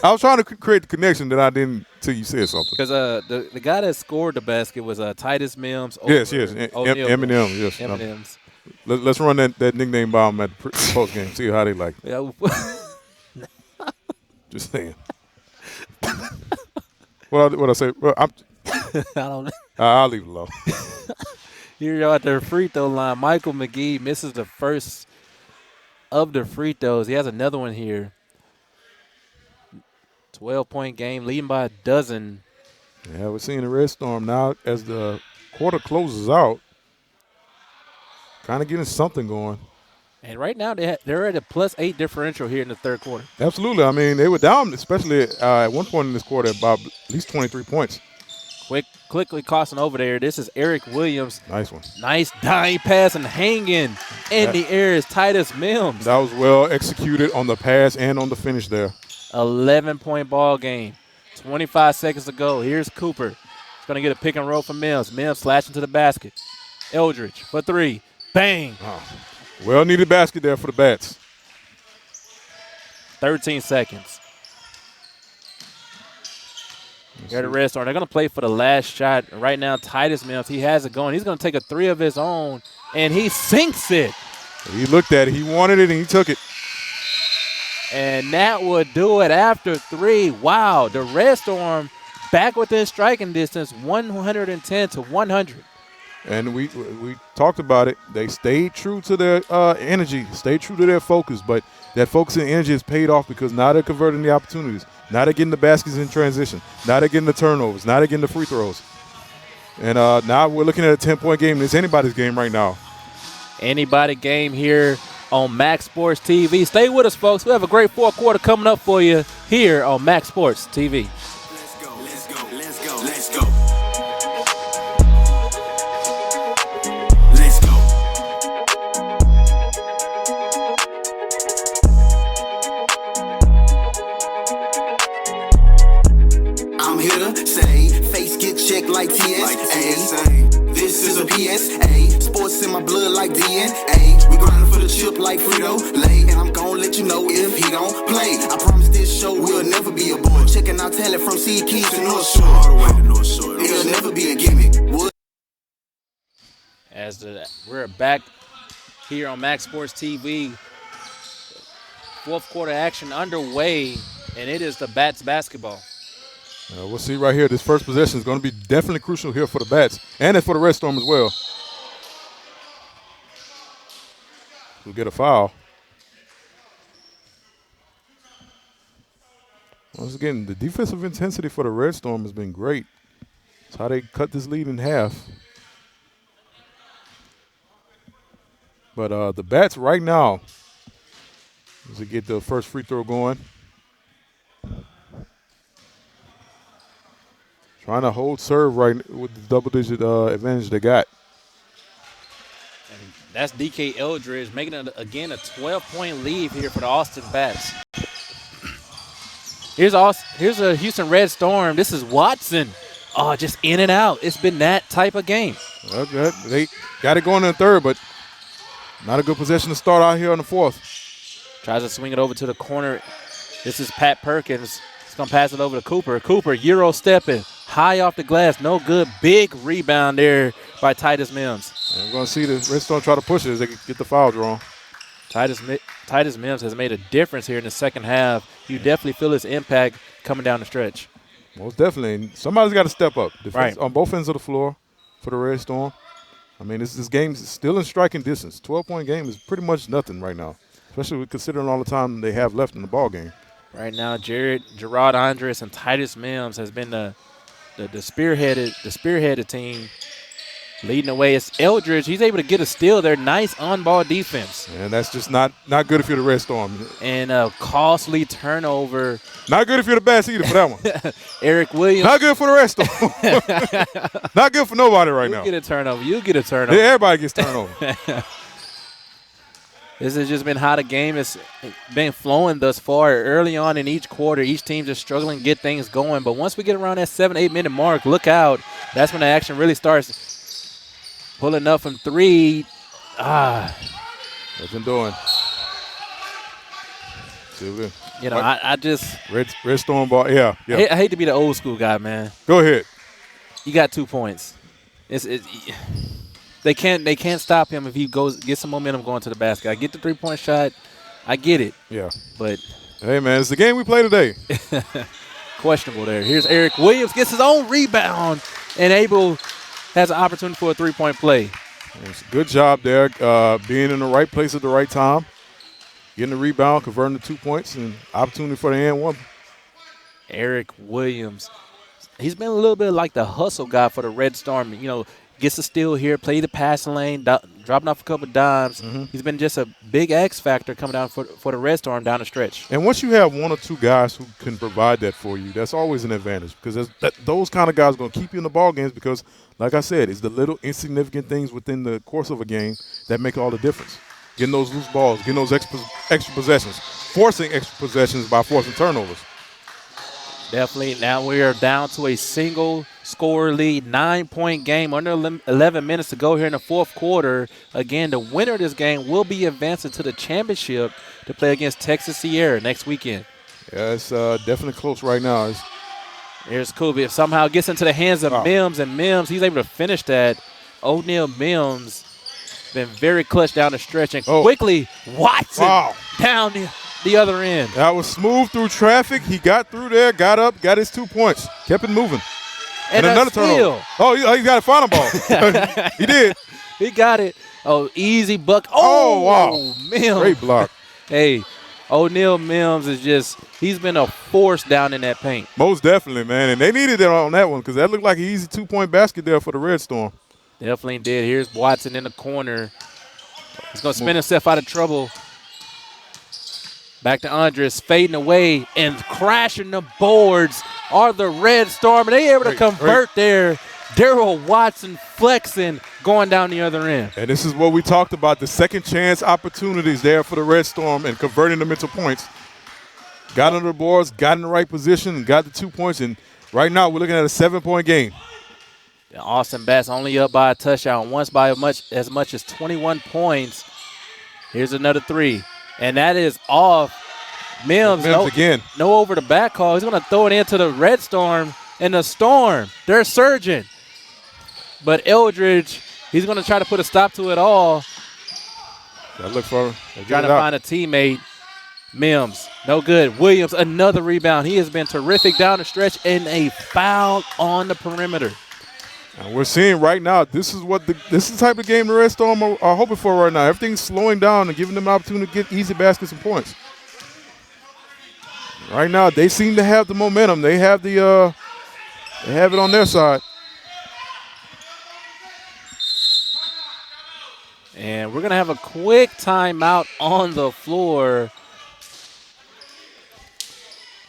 I was trying to create the connection that I didn't until you said something. Because the guy that scored the basket was Titus Mims. Yes, O'Neal M&M, Mims. yes. M&M's. Let's run that nickname by them at the post game. See how they like it. Yeah. Just saying. What I say? Well, I don't know. I'll leave it alone. Here you're at the free throw line. Michael McGee misses the first of the free throws. He has another one here. 12-point game, leading by a dozen. Yeah, we're seeing the Redstorm now as the quarter closes out. Kind of getting something going. And right now they're at a +8 differential here in the third quarter. Absolutely. I mean, they were down, especially at one point in this quarter, by at least 23 points. Quickly crossing over there. This is Eric Williams. Nice one. Nice dime pass and hanging in the air is Titus Mims. That was well executed on the pass and on the finish there. 11-point ball game. 25 seconds to go. Here's Cooper. He's going to get a pick and roll from Mims. Mims slashing to the basket. Eldridge for three. Bang. Well-needed basket there for the Bats. 13 seconds. Here at the Redstorm. They're going to play for the last shot. Right now, Titus Mims, he has it going. He's going to take a three of his own, and he sinks it. He looked at it. He wanted it, and he took it. And that would do it after three. Wow, the Redstorm back within striking distance, 110 to 100. And we talked about it. They stayed true to their energy, stayed true to their focus. But that focus and energy has paid off because now they're converting the opportunities. Now they're getting the baskets in transition. Now they're getting the turnovers. Now they're getting the free throws. And now we're looking at a 10-point game. It's anybody's game right now. Anybody game here on Max Sports TV. Stay with us, folks. We have a great fourth quarter coming up for you here on Max Sports TV. Let's go, let's go, let's go, let's go. Let's go. I'm here to say, face get checked like TSA. This is a PSA. Sports in my blood like DNA. We grinding for the chip like Frito-Lay. And I'm gon' let you know if he don't play. I promise this show will never be a bore. Checking out talent from Sea Keys to North Shore. All the way to North Shore. It'll never be a gimmick. We're back here on Max Sports TV. Fourth quarter action underway, and it is the Bats basketball. We'll see right here. This first possession is going to be definitely crucial here for the Bats, and for the Redstorm as well. We'll get a foul. Once again, the defensive intensity for the Redstorm has been great. That's how they cut this lead in half. But the Bats right now, as they get the first free throw going, trying to hold serve right with the double-digit advantage they got. And that's DK Eldridge making it, again, a 12-point lead here for the Austin Bats. Here's a Houston Redstorm. This is Watson. Oh, just in and out. It's been that type of game. They got it going in the third, but not a good possession to start out here on the fourth. Tries to swing it over to the corner. This is Pat Perkins. He's going to pass it over to Cooper. Cooper, Euro stepping. High off the glass. No good. Big rebound there by Titus Mims. And we're going to see the Redstorm try to push it as they get the foul drawn. Titus Mims has made a difference here in the second half. You definitely feel his impact coming down the stretch. Most definitely. Somebody's got to step up. Right. On both ends of the floor for the Redstorm. I mean, this game is still in striking distance. 12-point game is pretty much nothing right now, especially considering all the time they have left in the ball game. Right now, Gerard Andres and Titus Mims has been the spearheaded team. Leading the way is Eldridge. He's able to get a steal there. Nice on-ball defense. And that's just not good if you're the Redstorm. And a costly turnover. Not good if you're the Bats either for that one. Eric Williams. Not good for the Redstorm. Not good for nobody right now. You get a turnover. Yeah, everybody gets turnover. This has just been how the game has been flowing thus far. Early on in each quarter, each team just struggling to get things going. But once we get around that 7-8 minute mark, look out. That's when the action really starts. Pulling up from three. What's been doing? I just Redstorm ball. Yeah. I hate to be the old school guy, man. Go ahead. You got 2 points. They can't stop him if he gets some momentum going to the basket. I get the 3-point shot. I get it. Yeah. But hey, man, it's the game we play today. Questionable there. Here's Eric Williams, gets his own rebound, and has an opportunity for a 3-point play. It's a good job there, being in the right place at the right time, getting the rebound, converting the 2 points, and opportunity for the and one. Eric Williams, he's been a little bit like the hustle guy for the Redstorm. Gets a steal here, play the passing lane, dropping off a couple of dimes. Mm-hmm. He's been just a big X factor coming down for the Redstorm down the stretch. And once you have one or two guys who can provide that for you, that's always an advantage because those kind of guys are going to keep you in the ball games because, like I said, it's the little insignificant things within the course of a game that make all the difference. Getting those loose balls, getting those extra possessions, forcing extra possessions by forcing turnovers. Definitely. Now we are down to a single score lead, 9-point game, under 11 minutes to go here in the fourth quarter. Again, the winner of this game will be advancing to the championship to play against Texas Sierra next weekend. Yeah, it's definitely close right now. Here's Kubi. If somehow gets into the hands of Mims, and Mims, he's able to finish that. O'Neal Mims been very clutch down the stretch, and quickly Watson down the other end. That was smooth through traffic. He got through there, got up, got his 2 points, kept it moving. And another turnover. Oh, he got a final ball. He did. He got it. Oh, easy buck. Oh, wow. Mims. Great block. Hey, O'Neal Mims is he's been a force down in that paint. Most definitely, man. And they needed it on that one because that looked like an easy 2-point basket there for the Redstorm. Definitely did. Here's Watson in the corner. He's going to spin himself out of trouble. Back to Andres, fading away and crashing the boards are the Redstorm. And they able to convert there. Daryl Watson flexing, going down the other end. And this is what we talked about, the second chance opportunities there for the Redstorm and converting them into points. Got under the boards, got in the right position, and got the 2 points. And right now we're looking at a 7-point game. Austin Bass only up by a touchdown, once by as much as 21 points. Here's another three. And that is off. Mims again. No over the back call. He's going to throw it into the Redstorm, and the Storm, they're surging. But Eldridge, he's going to try to put a stop to it all. Gotta look for him. Trying to find a teammate. Mims, no good. Williams, another rebound. He has been terrific down the stretch, and a foul on the perimeter. And we're seeing right now, this is the type of game the Redstorm are hoping for right now. Everything's slowing down and giving them an opportunity to get easy baskets and points. Right now, they seem to have the momentum. They have it on their side. And we're going to have a quick timeout on the floor.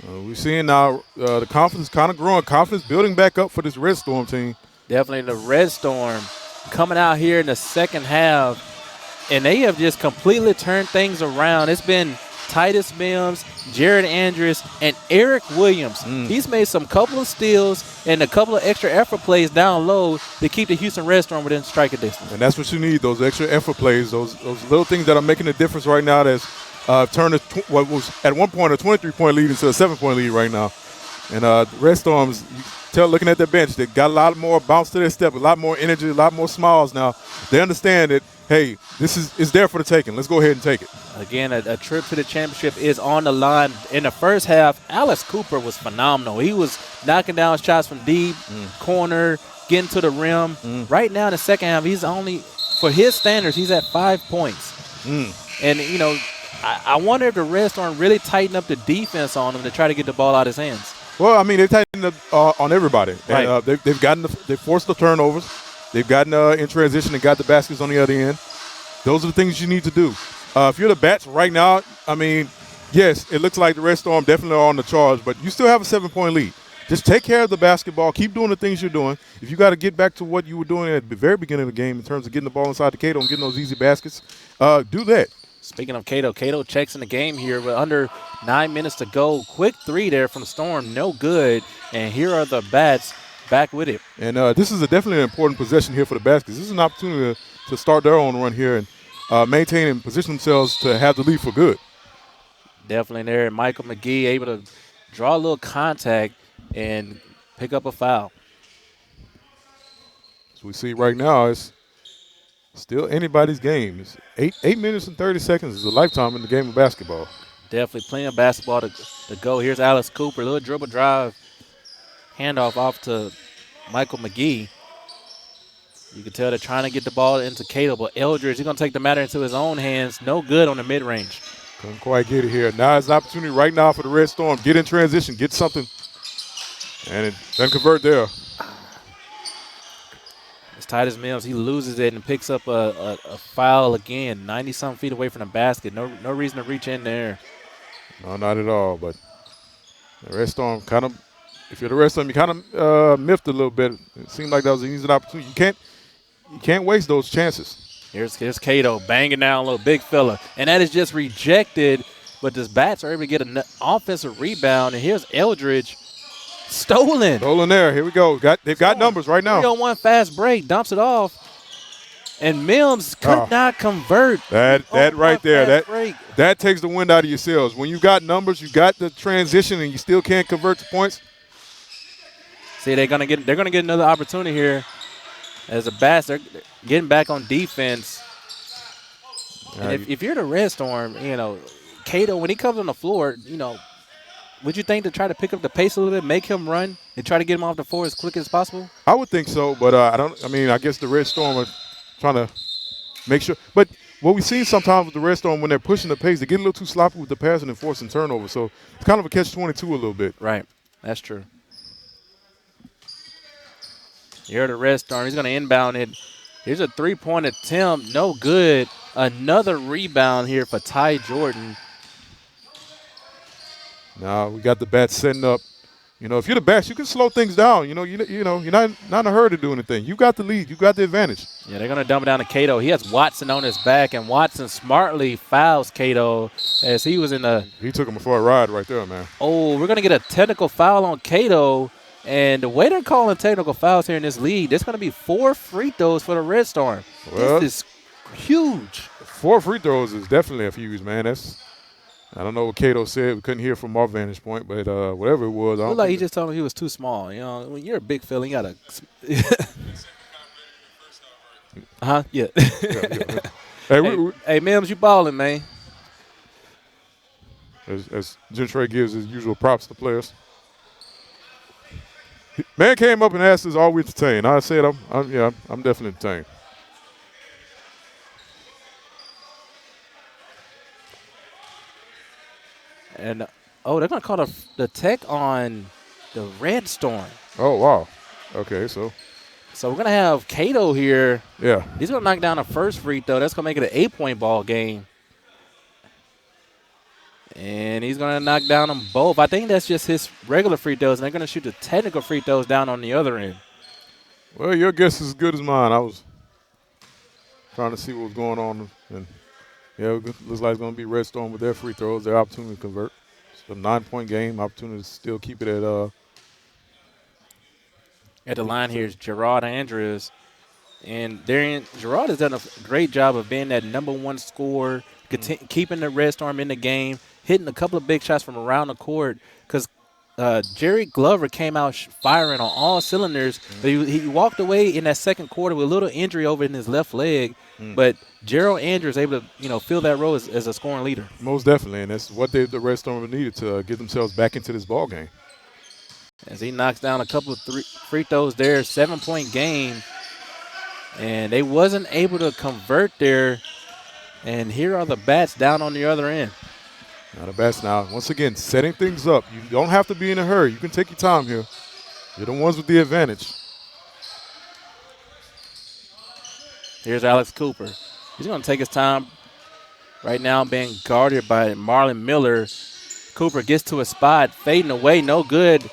We're seeing now the confidence kind of growing, confidence building back up for this Redstorm team. Definitely the Redstorm coming out here in the second half, and they have just completely turned things around. It's been Titus Mims, Jared Andrews, and Eric Williams. He's made some couple of steals and a couple of extra effort plays down low to keep the Houston Redstorm within striking distance. And that's what you need, those extra effort plays, those little things that are making a difference right now that's turned what was at one point a 23-point lead into a 7-point lead right now. And Redstorms, looking at their bench, they got a lot more bounce to their step, a lot more energy, a lot more smiles now. They understand that, hey, this is there for the taking. Let's go ahead and take it. Again, a trip to the championship is on the line. In the first half, Alice Cooper was phenomenal. He was knocking down shots from deep, corner, getting to the rim. Right now in the second half, he's only, for his standards, he's at 5 points. And, you know, I wonder if the Redstorm really tighten up the defense on him to try to get the ball out of his hands. Well, I mean, they've tightened up on everybody. Right. And, they've forced the turnovers. They've gotten in transition and got the baskets on the other end. Those are the things you need to do. If you're the Bats right now, I mean, yes, it looks like the Redstorm definitely are on the charge, but you still have a 7-point lead. Just take care of the basketball. Keep doing the things you're doing. If you got to get back to what you were doing at the very beginning of the game in terms of getting the ball inside the Cato and getting those easy baskets, do that. Speaking of Cato checks in the game here with under 9 minutes to go. Quick three there from Storm, no good. And here are the Bats back with it. And this is definitely an important possession here for the Bats because this is an opportunity to start their own run here and maintain and position themselves to have the lead for good. Definitely there. Michael McGee able to draw a little contact and pick up a foul. As we see right now, it's still anybody's game. It's 8 minutes and 30 seconds is a lifetime in the game of basketball. Definitely plenty of basketball to go. Here's Alice Cooper, little dribble drive, handoff off to Michael McGee. You can tell they're trying to get the ball into Cato, but Eldridge, he's going to take the matter into his own hands. No good on the mid-range. Couldn't quite get it here. Now it's an opportunity right now for the Redstorm. Get in transition, get something. And it doesn't convert there. It's Titus Mills. He loses it and picks up a foul again, 90-something feet away from the basket. No reason to reach in there. No, not at all. But the Redstorm kind of, if you're the Redstorm, you kind of miffed a little bit. It seemed like that was an easy opportunity. You can't waste those chances. Here's Cato banging down a little big fella. And that is just rejected, but the Bats are able to get an offensive rebound. And here's Eldridge. Stolen. Stolen there. Here we go. They've got numbers right now. 3-on-1 fast break. Dumps it off. And Mims could not convert. That right there. Break. That takes the wind out of your sails. When you got numbers, you got the transition, and you still can't convert to points. See, they're gonna get another opportunity here. As the Bats, they're getting back on defense. And if you're the Redstorm, you know, Cato, when he comes on the floor, you know, would you think to try to pick up the pace a little bit, make him run, and try to get him off the floor as quick as possible? I would think so, but I guess the Redstorm are trying to make sure. But what we see sometimes with the Redstorm, when they're pushing the pace, they get a little too sloppy with the passing and forcing turnover. So it's kind of a catch-22 a little bit. Right. That's true. You're the Redstorm. He's going to inbound it. Here's a three-point attempt. No good. Another rebound here for Ty Jordan. Now we got the Bats setting up. You know, if you're the Bats, you can slow things down. You know, you're not in a hurry to do anything. You got the lead. You got the advantage. Yeah, they're going to dump it down to Cato. He has Watson on his back, and Watson smartly fouls Cato as he was in the – He took him for a ride right there, man. Oh, we're going to get a technical foul on Cato. And the way they're calling technical fouls here in this league, there's going to be 4 free throws for the Redstorm. Well, this is huge. 4 free throws is definitely a huge, man. I don't know what Cato said. We couldn't hear from our vantage point, but whatever it was. Looked like he just told him he was too small. You know, when you're a big fella, you got to – Yeah. Hey, Mims, you balling, man. As Gentry gives his usual props to players. Man came up and asked us, "Are we entertained?" I said, "I'm definitely entertained." And they're gonna call the tech on the Redstorm. Oh wow, okay, so we're gonna have Cato here. Yeah, he's gonna knock down the first free throw. That's gonna make it an 8-point ball game. And he's going to knock down them both. I think that's just his regular free throws, and they're going to shoot the technical free throws down on the other end. Well, your guess is as good as mine. I was trying to see what was going on. And, yeah, it looks like it's going to be Redstorm with their free throws, their opportunity to convert. It's a 9-point game, opportunity to still keep it at the line here is Gerard Andrews. And Gerard has done a great job of being that number 1 scorer, keeping the Redstorm in the game, hitting a couple of big shots from around the court because Jerry Glover came out firing on all cylinders. But he walked away in that second quarter with a little injury over in his left leg. But Gerald Andrews was able to fill that role as a scoring leader. Most definitely, and that's what the Redstorm needed to get themselves back into this ball game. As he knocks down a couple of free throws there, 7-point game. And they wasn't able to convert there. And here are the Bats down on the other end. Now the Bats now, once again, setting things up. You don't have to be in a hurry. You can take your time here. You're the ones with the advantage. Here's Alex Cooper. He's going to take his time right now being guarded by Marlon Miller. Cooper gets to a spot, fading away, no good.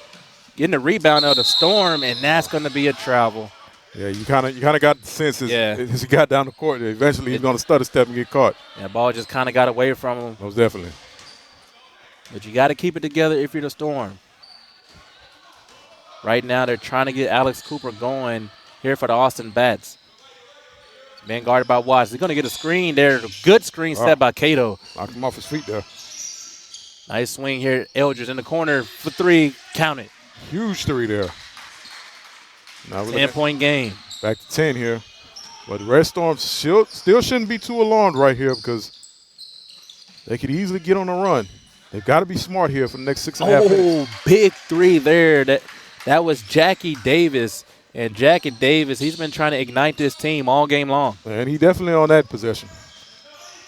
Getting the rebound of the Storm, and that's going to be a travel. Yeah, you kind of got the sense as he got down the court that eventually he's going to stutter step and get caught. That ball just kind of got away from him. Most definitely. But you got to keep it together if you're the Storm. Right now they're trying to get Alex Cooper going here for the Austin Bats. Being guarded by Watts. He's going to get a screen there. A good screen set by Cato. Knocked him off his feet there. Nice swing here. Eldridge in the corner for 3. Count it. Huge 3 there. 10-point game. Back to 10 here. But Redstorm still shouldn't be too alarmed right here because they could easily get on a run. They've got to be smart here for the next 6.5 minutes. Oh, big 3 there. That was Jackie Davis. And Jackie Davis, he's been trying to ignite this team all game long. And he definitely on that possession.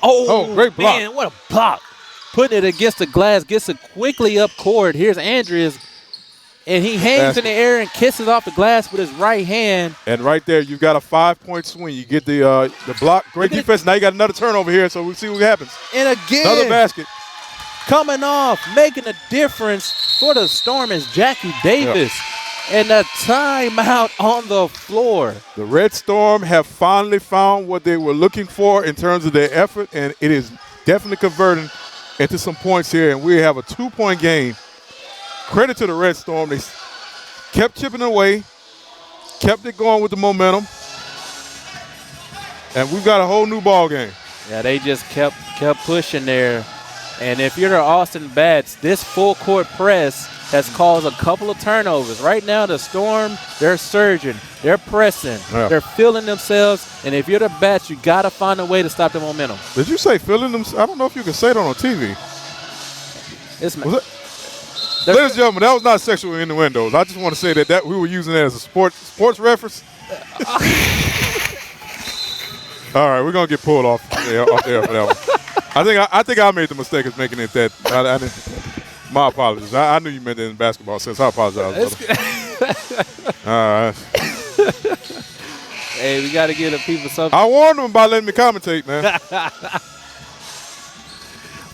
Oh, great block. Man, what a block. Putting it against the glass, gets it quickly up court. Here's Andrews. And he hangs in the air and kisses off the glass with his right hand. And right there, you've got a 5-point swing. You get the block. Great defense. Now you got another turnover here, so we'll see what happens. And again, another basket. Coming off, making a difference for the Storm is Jackie Davis. Yeah. And a timeout on the floor. The Redstorm have finally found what they were looking for in terms of their effort, and it is definitely converting into some points here. And we have a 2-point game. Credit to the Redstorm. kept chipping away, kept it going with the momentum, and we've got a whole new ball game. Yeah, they just kept pushing there. And if you're the Austin Bats, this full court press has caused a couple of turnovers. Right now, the Storm, they're surging, they're pressing, they're feeling themselves. And if you're the Bats, you got to find a way to stop the momentum. Did you say feeling them? I don't know if you can say it on TV. Ladies and gentlemen, that was not sexual innuendos. I just want to say that we were using that as a sports reference. All right, we're gonna get pulled off there for that one. I think I made the mistake of making it that. I didn't, my apologies. I knew you meant it in basketball sense. I apologize. All right. Hey, we got to give the people something. I warned them by letting me commentate, man.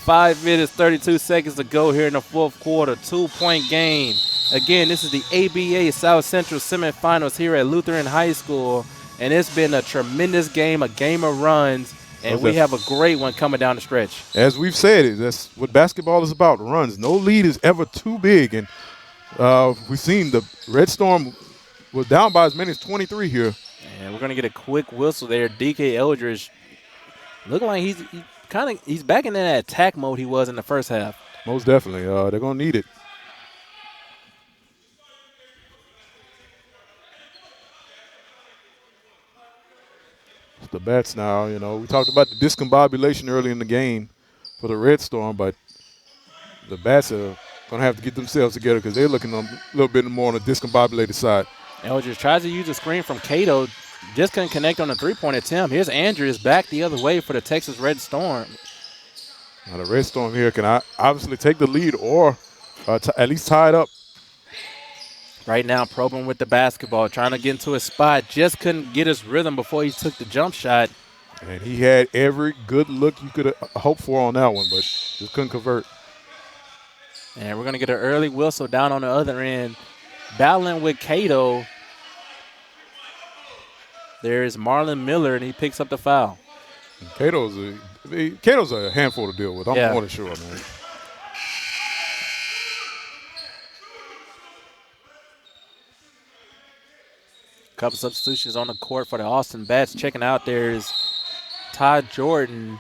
5 minutes, 32 seconds to go here in the fourth quarter. 2-point game. Again, this is the ABA South Central semifinals here at Lutheran High School. And it's been a tremendous game, a game of runs. And we have a great one coming down the stretch. As we've said, that's what basketball is about, runs. No lead is ever too big. And we've seen the Redstorm was down by as many as 23 here. And we're going to get a quick whistle there. DK Eldridge looking like he's back in that attack mode he was in the first half. Most definitely. They're going to need it. The Bats now, we talked about the discombobulation early in the game for the Redstorm, but the Bats are going to have to get themselves together because they're looking a little bit more on the discombobulated side. Eldridge tries to use a screen from Cato, just couldn't connect on the three-point attempt. Here's Andrews back the other way for the Texas Redstorm. Now the Redstorm here can obviously take the lead or at least tie it up. Right now, probing with the basketball, trying to get into his spot. Just couldn't get his rhythm before he took the jump shot. And he had every good look you could hope for on that one, but just couldn't convert. And we're going to get an early whistle down on the other end. Battling with Cato. There's Marlon Miller, and he picks up the foul. Cato's a handful to deal with. I'm more than sure, man. Couple substitutions on the court for the Austin Bats. Checking out there is Todd Jordan.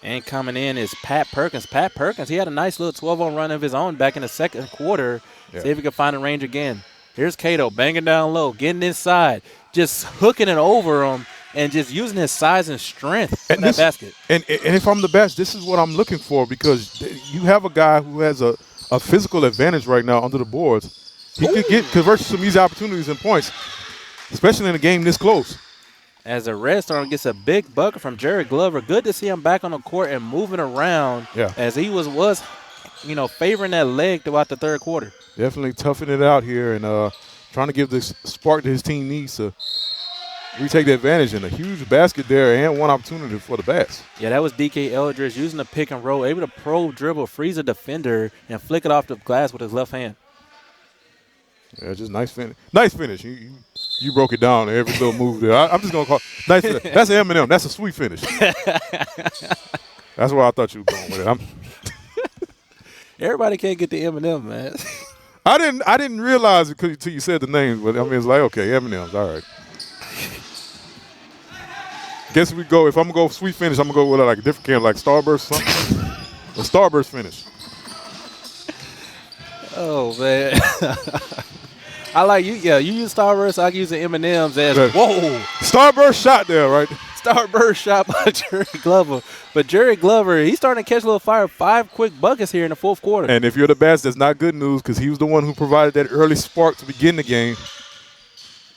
And coming in is Pat Perkins. Pat Perkins, he had a nice little 12-on run of his own back in the second quarter. See if he can find a range again. Here's Cato banging down low, getting inside, just hooking it over him and just using his size and strength for that basket. And if I'm the Bats, this is what I'm looking for because you have a guy who has a physical advantage right now under the boards. He could convert some easy opportunities and points, especially in a game this close. As the Redstorm gets a big bucket from Jared Glover. Good to see him back on the court and moving around as he was favoring that leg throughout the third quarter. Definitely toughing it out here and trying to give this spark that his team needs to retake the advantage. And a huge basket there and one opportunity for the Bats. Yeah, that was DK Eldridge using the pick and roll, able to pro dribble, freeze a defender, and flick it off the glass with his left hand. Yeah, just nice finish. Nice finish. You broke it down every little move there. I'm just gonna call it nice. That's an M&M. That's a sweet finish. That's where I thought you were going with it. Everybody can't get the M&M, man. I didn't realize it until you said the names, but I mean it's like okay, M&M's. All right. Guess we go. If I'm gonna go sweet finish, I'm gonna go with like a different kind, like Starburst or something. A Starburst finish. Oh man. I like you. Yeah, you use Starburst. I use the M&Ms as whoa. Starburst shot there, right? Starburst shot by Jerry Glover. But Jerry Glover, he's starting to catch a little fire. 5 quick buckets here in the fourth quarter. And if you're the Bats, that's not good news because he was the one who provided that early spark to begin the game.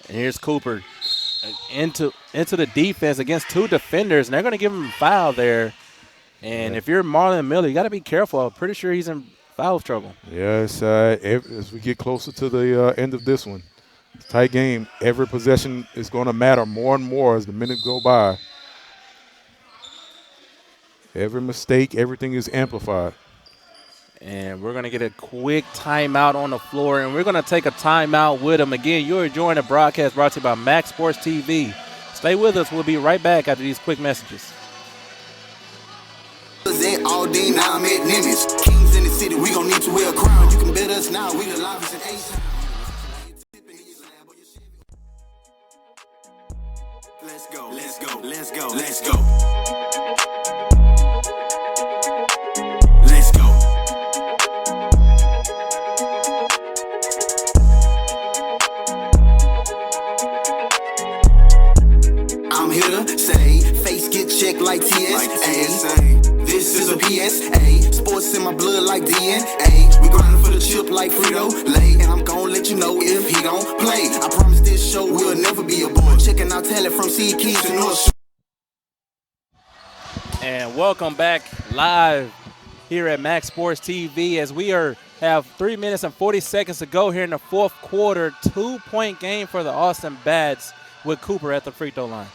And here's Cooper into the defense against 2 defenders, and they're going to give him a foul there. And if you're Marlon Miller, you got to be careful. I'm pretty sure he's in foul trouble. Yes, as we get closer to the end of this one, it's a tight game. Every possession is going to matter more and more as the minutes go by. Every mistake, everything is amplified. And we're going to get a quick timeout on the floor, and we're going to take a timeout with them. Again, you're enjoying the broadcast brought to you by Max Sports TV. Stay with us. We'll be right back after these quick messages. All day now I'm at Nimitz. Kings in the city, we gon' need to wear a crown. Bet us now, we the lobbies in H-Town. Let's go, let's go, let's go, let's go. Let's go. I'm here to say, face get checked like TSA. This is a PSA. Sports in my blood like DNA. We grinding for the chip like Frito-Lay. And I'm gon' let you know if he don't play. I promise this show will never be a bore. Checking out talent from Sea Keys to North Shore. And welcome back live here at Max Sports TV as we have 3 minutes and 40 seconds to go here in the fourth quarter. 2-point game for the Austin Bats with Cooper at the free throw line.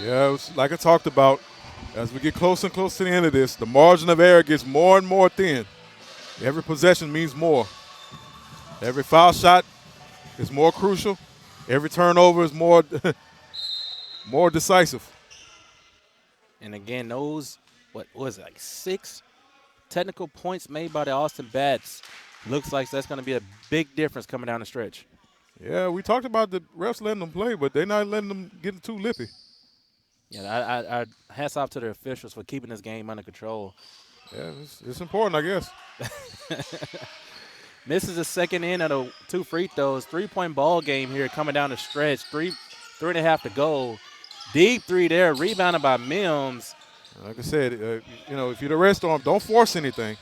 Yeah, it was like I talked about, as we get closer and closer to the end of this, the margin of error gets more and more thin. Every possession means more. Every foul shot is more crucial. Every turnover is more more decisive. And again, those, what was it, like 6 technical points made by the Austin Bats. Looks like that's going to be a big difference coming down the stretch. Yeah, we talked about the refs letting them play, but they're not letting them get too lippy. Yeah, I hats off to the officials for keeping this game under control. Yeah, it's important, I guess. Misses the second in of the 2 free throws. 3-point ball game here coming down the stretch. Three and a half to go. Deep 3 there, rebounded by Mims. Like I said, if you're the Redstorm, don't force anything.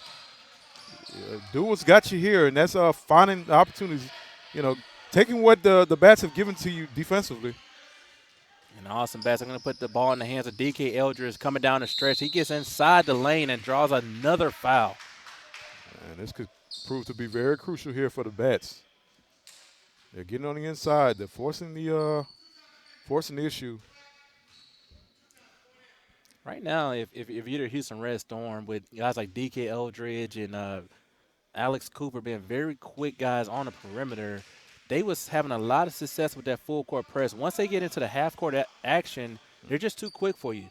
Do what's got you here, and that's finding opportunities. Taking what the Bats have given to you defensively. And the Austin Bats are going to put the ball in the hands of DK Eldridge coming down the stretch. He gets inside the lane and draws another foul. And this could prove to be very crucial here for the Bats. They're getting on the inside. They're forcing the issue. Right now, if you're the Houston Redstorm with guys like DK Eldridge and Alex Cooper being very quick guys on the perimeter, they was having a lot of success with that full court press. Once they get into the half court action, they're just too quick for you.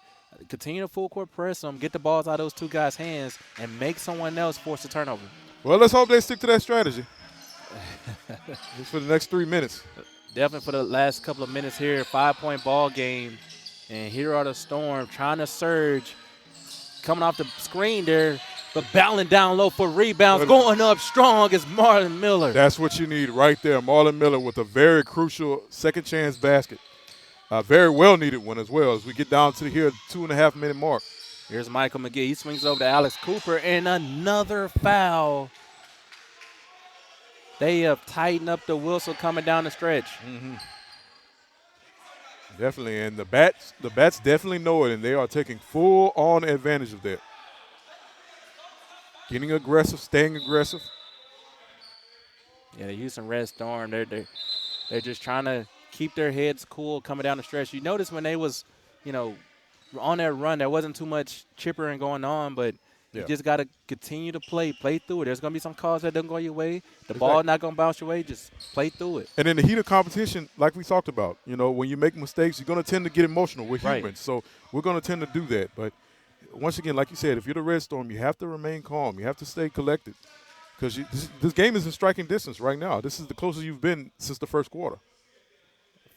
Continue to full court press them, get the balls out of those 2 guys' hands, and make someone else force a turnover. Well, let's hope they stick to that strategy. Just for the next 3 minutes. Definitely for the last couple of minutes here, 5-point ball game. And here are the Storm trying to surge, coming off the screen there, but battling down low for rebounds. Going up strong is Marlon Miller. That's what you need right there. Marlon Miller with a very crucial second chance basket. Very well needed one as well as we get down to here 2.5-minute mark. Here's Michael McGee. He swings over to Alex Cooper, and another foul. They have tightened up the whistle coming down the stretch. Mm-hmm. Definitely, and the Bats definitely know it, and they are taking full-on advantage of that. Getting aggressive, staying aggressive. Yeah, the Houston Redstorm, they're just trying to keep their heads cool coming down the stretch. You notice when they was, on that run, there wasn't too much chippering going on, but you just got to continue to play through it. There's going to be some calls that don't go your way. The ball not going to bounce your way. Just play through it. And in the heat of competition, like we talked about, when you make mistakes, you're going to tend to get emotional. We're humans, right. So we're going to tend to do that. But once again, like you said, if you're the Redstorm, you have to remain calm. You have to stay collected because this game is in striking distance right now. This is the closest you've been since the first quarter.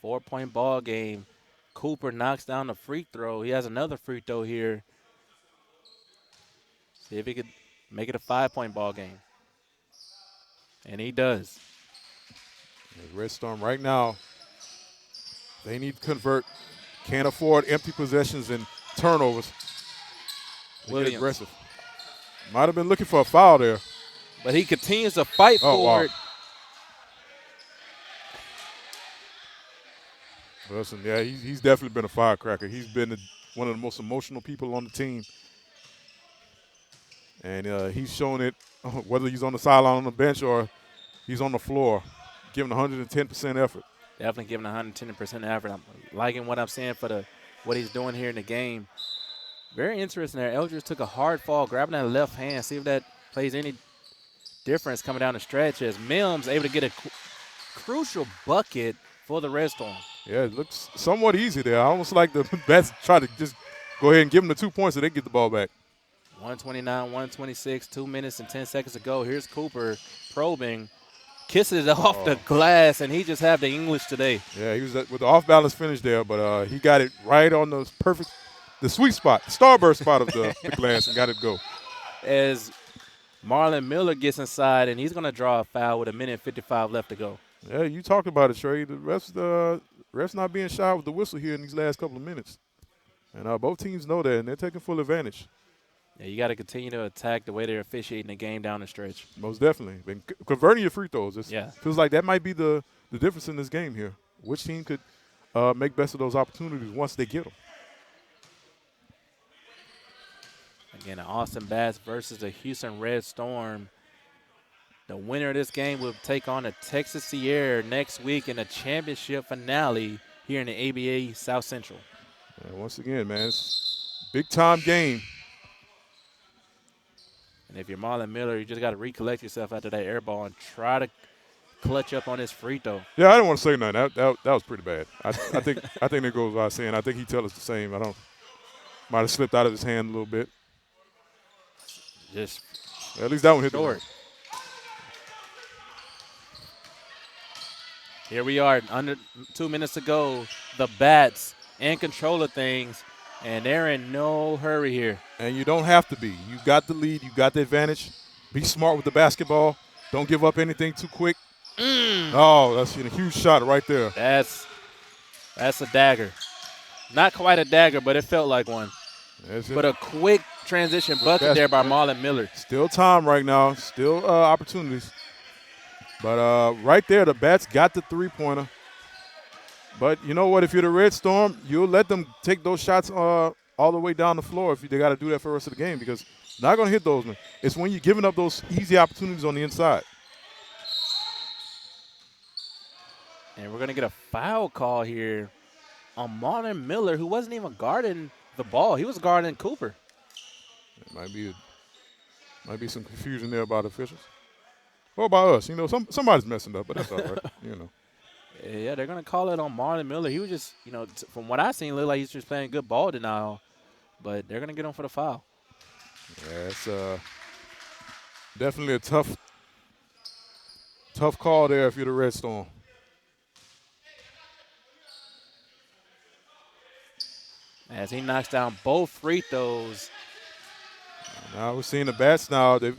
4-point ball game. Cooper knocks down the free throw. He has another free throw here. See if he could make it a 5-point ball game. And he does. The Redstorm right now, they need to convert. Can't afford empty possessions and turnovers. They get aggressive. Might have been looking for a foul there. But he continues to fight for it. Listen, yeah, he's definitely been a firecracker. He's been one of the most emotional people on the team. And he's shown it, whether he's on the sideline, on the bench, or he's on the floor, giving 110% effort. Definitely giving 110% effort. I'm liking what I'm seeing for what he's doing here in the game. Very interesting there. Eldridge took a hard fall, grabbing that left hand. See if that plays any difference coming down the stretch as Mims able to get a crucial bucket for the Redstorm. Yeah, it looks somewhat easy there. Almost like the Bats try to just go ahead and give them the 2 points so they get the ball back. 129, 126, 2 minutes and 10 seconds to go. Here's Cooper probing, kisses it off the glass, and he just have the English today. Yeah, he was with the off-balance finish there, but he got it right on the sweet spot, the starburst spot of the glass, and got it go. As Marlon Miller gets inside, and he's going to draw a foul with 1:55 left to go. Yeah, you talked about it, Trey. The refs not being shy with the whistle here in these last couple of minutes. And both teams know that, and they're taking full advantage. Yeah, you got to continue to attack the way they're officiating the game down the stretch. Most definitely. And converting your free throws. Yeah. Feels like that might be the difference in this game here. Which team could make best of those opportunities once they get them? Again, Austin Bass versus the Houston Redstorm. The winner of this game will take on the Texas Sierra next week in the championship finale here in the ABA South Central. And once again, man, it's a big-time game. And if you're Marlon Miller, you just got to recollect yourself after that air ball and try to clutch up on this free throw. Yeah, I didn't want to say nothing. That was pretty bad. I think that goes without saying. I think he tells us the same. Might have slipped out of his hand a little bit. Just at least that one hit short. the rim. Here we are, under 2 minutes to go. The Bats in control of things, and they're in no hurry here. And you don't have to be. You got the lead. You got the advantage. Be smart with the basketball. Don't give up anything too quick. Oh, that's a huge shot right there. That's a dagger. Not quite a dagger, but it felt like one. But a quick transition bucket there by Marlon Miller. Still time right now. Still opportunities. But right there, the Bats got the three-pointer. But you know what? If you're the Redstorm, you'll let them take those shots all the way down the floor if they got to do that for the rest of the game, because they're not going to hit those. Man. It's when you're giving up those easy opportunities on the inside. And we're going to get a foul call here on Marlon Miller, who wasn't even guarding the ball. He was guarding Cooper. It might be some confusion there about officials. Or by us. You know, somebody's messing up, but that's all right. You know. Yeah, they're going to call it on Marlon Miller. He was just, from what I seen, looked like he's just playing good ball denial. But they're going to get him for the foul. Yeah, it's definitely a tough call there if you're the Redstorm. As he knocks down both free throws. Now we're seeing the Bats now. They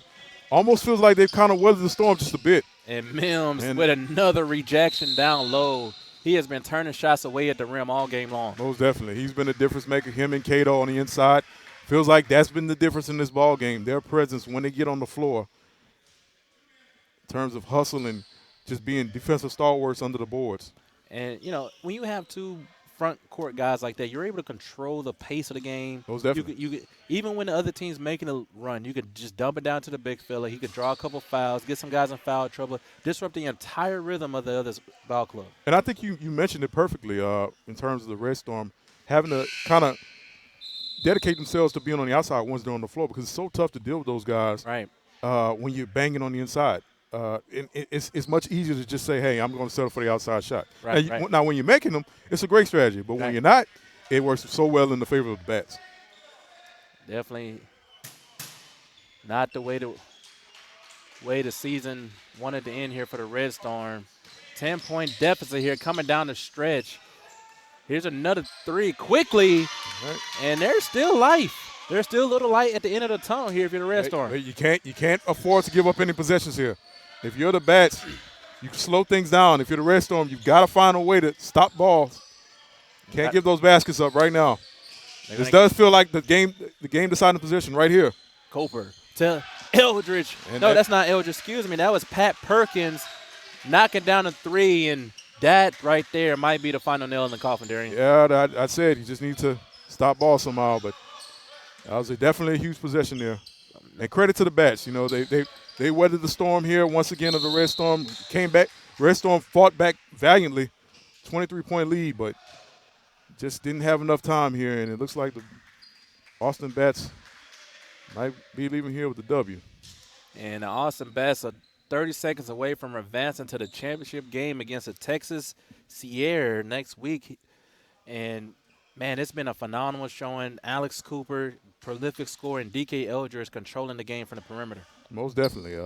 almost feels like they've kind of weathered the storm just a bit. And Mims with another rejection down low. He has been turning shots away at the rim all game long. Most definitely. He's been a difference maker, him and Cato on the inside. Feels like that's been the difference in this ball game, their presence when they get on the floor in terms of hustle and just being defensive stalwarts under the boards. And, when you have two front court guys like that, you're able to control the pace of the game. Most definitely. You could, even when the other team's making a run, you could just dump it down to the big fella. He could draw a couple fouls, get some guys in foul trouble, disrupt the entire rhythm of the other ball club. And I think you mentioned it perfectly in terms of the Redstorm having to kind of dedicate themselves to being on the outside once they're on the floor, because it's so tough to deal with those guys right. When you're banging on the inside. It's much easier to just say, hey, I'm going to settle for the outside shot. Right, now, when you're making them, it's a great strategy. But when you're not, it works so well in the favor of the Bats. Definitely not the way the season wanted to end here for the Redstorm. 10-point deficit here coming down the stretch. Here's another three quickly, right. And there's still life. There's still a little light at the end of the tunnel here if you're the Redstorm. You can't afford to give up any possessions here. If you're the Bats, you can slow things down. If you're the Redstorm, you've got to find a way to stop balls. Can't give those baskets up right now. This does feel like the game deciding position right here. Cooper to Eldridge. That's not Eldridge. Excuse me. That was Pat Perkins knocking down a three, and that right there might be the final nail in the coffin, Darian. Yeah, I said he just needs to stop ball somehow, but that was definitely a huge possession there. And credit to the Bats. They weathered the storm here once again of the Redstorm. Came back. Redstorm fought back valiantly. 23-point lead, but just didn't have enough time here, and it looks like the Austin Bats might be leaving here with the W. And the Austin Bats are 30 seconds away from advancing to the championship game against the Texas Sierra next week. And Man, it's been a phenomenal showing. Alex Cooper, prolific scorer, and DK Eldridge controlling the game from the perimeter. Most definitely.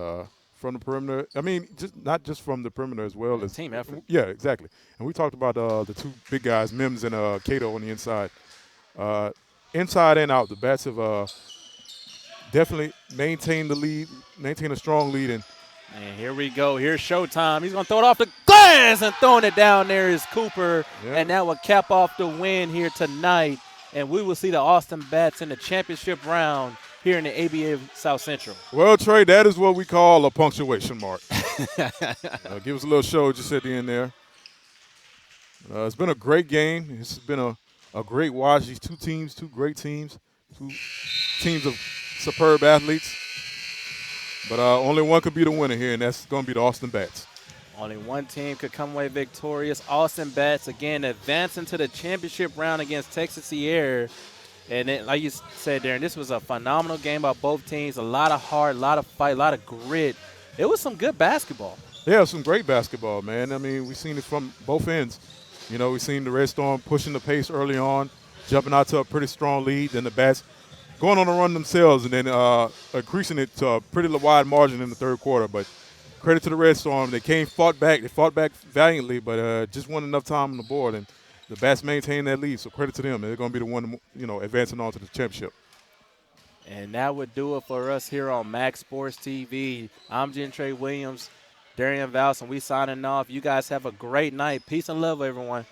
From the perimeter, I mean, just not just from the perimeter as well A as team effort. yeah, exactly. And we talked about the two big guys, Mims and Cato on the inside. Uh, Inside and out, the Bats have definitely maintained the lead, maintained a strong lead, and And here we go. Here's Showtime. He's going to throw it off the glass, and throwing it down there is Cooper. yeah. And that will cap off the win here tonight. And we will see the Austin Bats in the championship round here in the ABA South Central. Well, Trey, that is what we call a punctuation mark. Give us a little show just at the end there. It's been a great game. It's been a great watch. These two teams, two great teams, two teams of superb athletes. But only one could be the winner here, and that's going to be the Austin Bats. Only one team could come away victorious. Austin Bats, again, advancing to the championship round against Texas Sierra. And then, like you said, Darren, this was a phenomenal game by both teams. A lot of heart, a lot of fight, a lot of grit. It was some good basketball. Yeah, some great basketball, man. I mean, we've seen it from both ends. You know, we've seen the Redstorm pushing the pace early on, jumping out to a pretty strong lead. Then the Bats going on a run themselves and then increasing it to a pretty wide margin in the third quarter. But credit to the Redstorm. They fought back. They fought back valiantly, but just wasn't enough time on the board. And the Bats maintained that lead, so credit to them. They're going to be the one, advancing on to the championship. And that would do it for us here on Max Sports TV. I'm Jen Trey Williams, Darian Valls, and we signing off. You guys have a great night. Peace and love, everyone.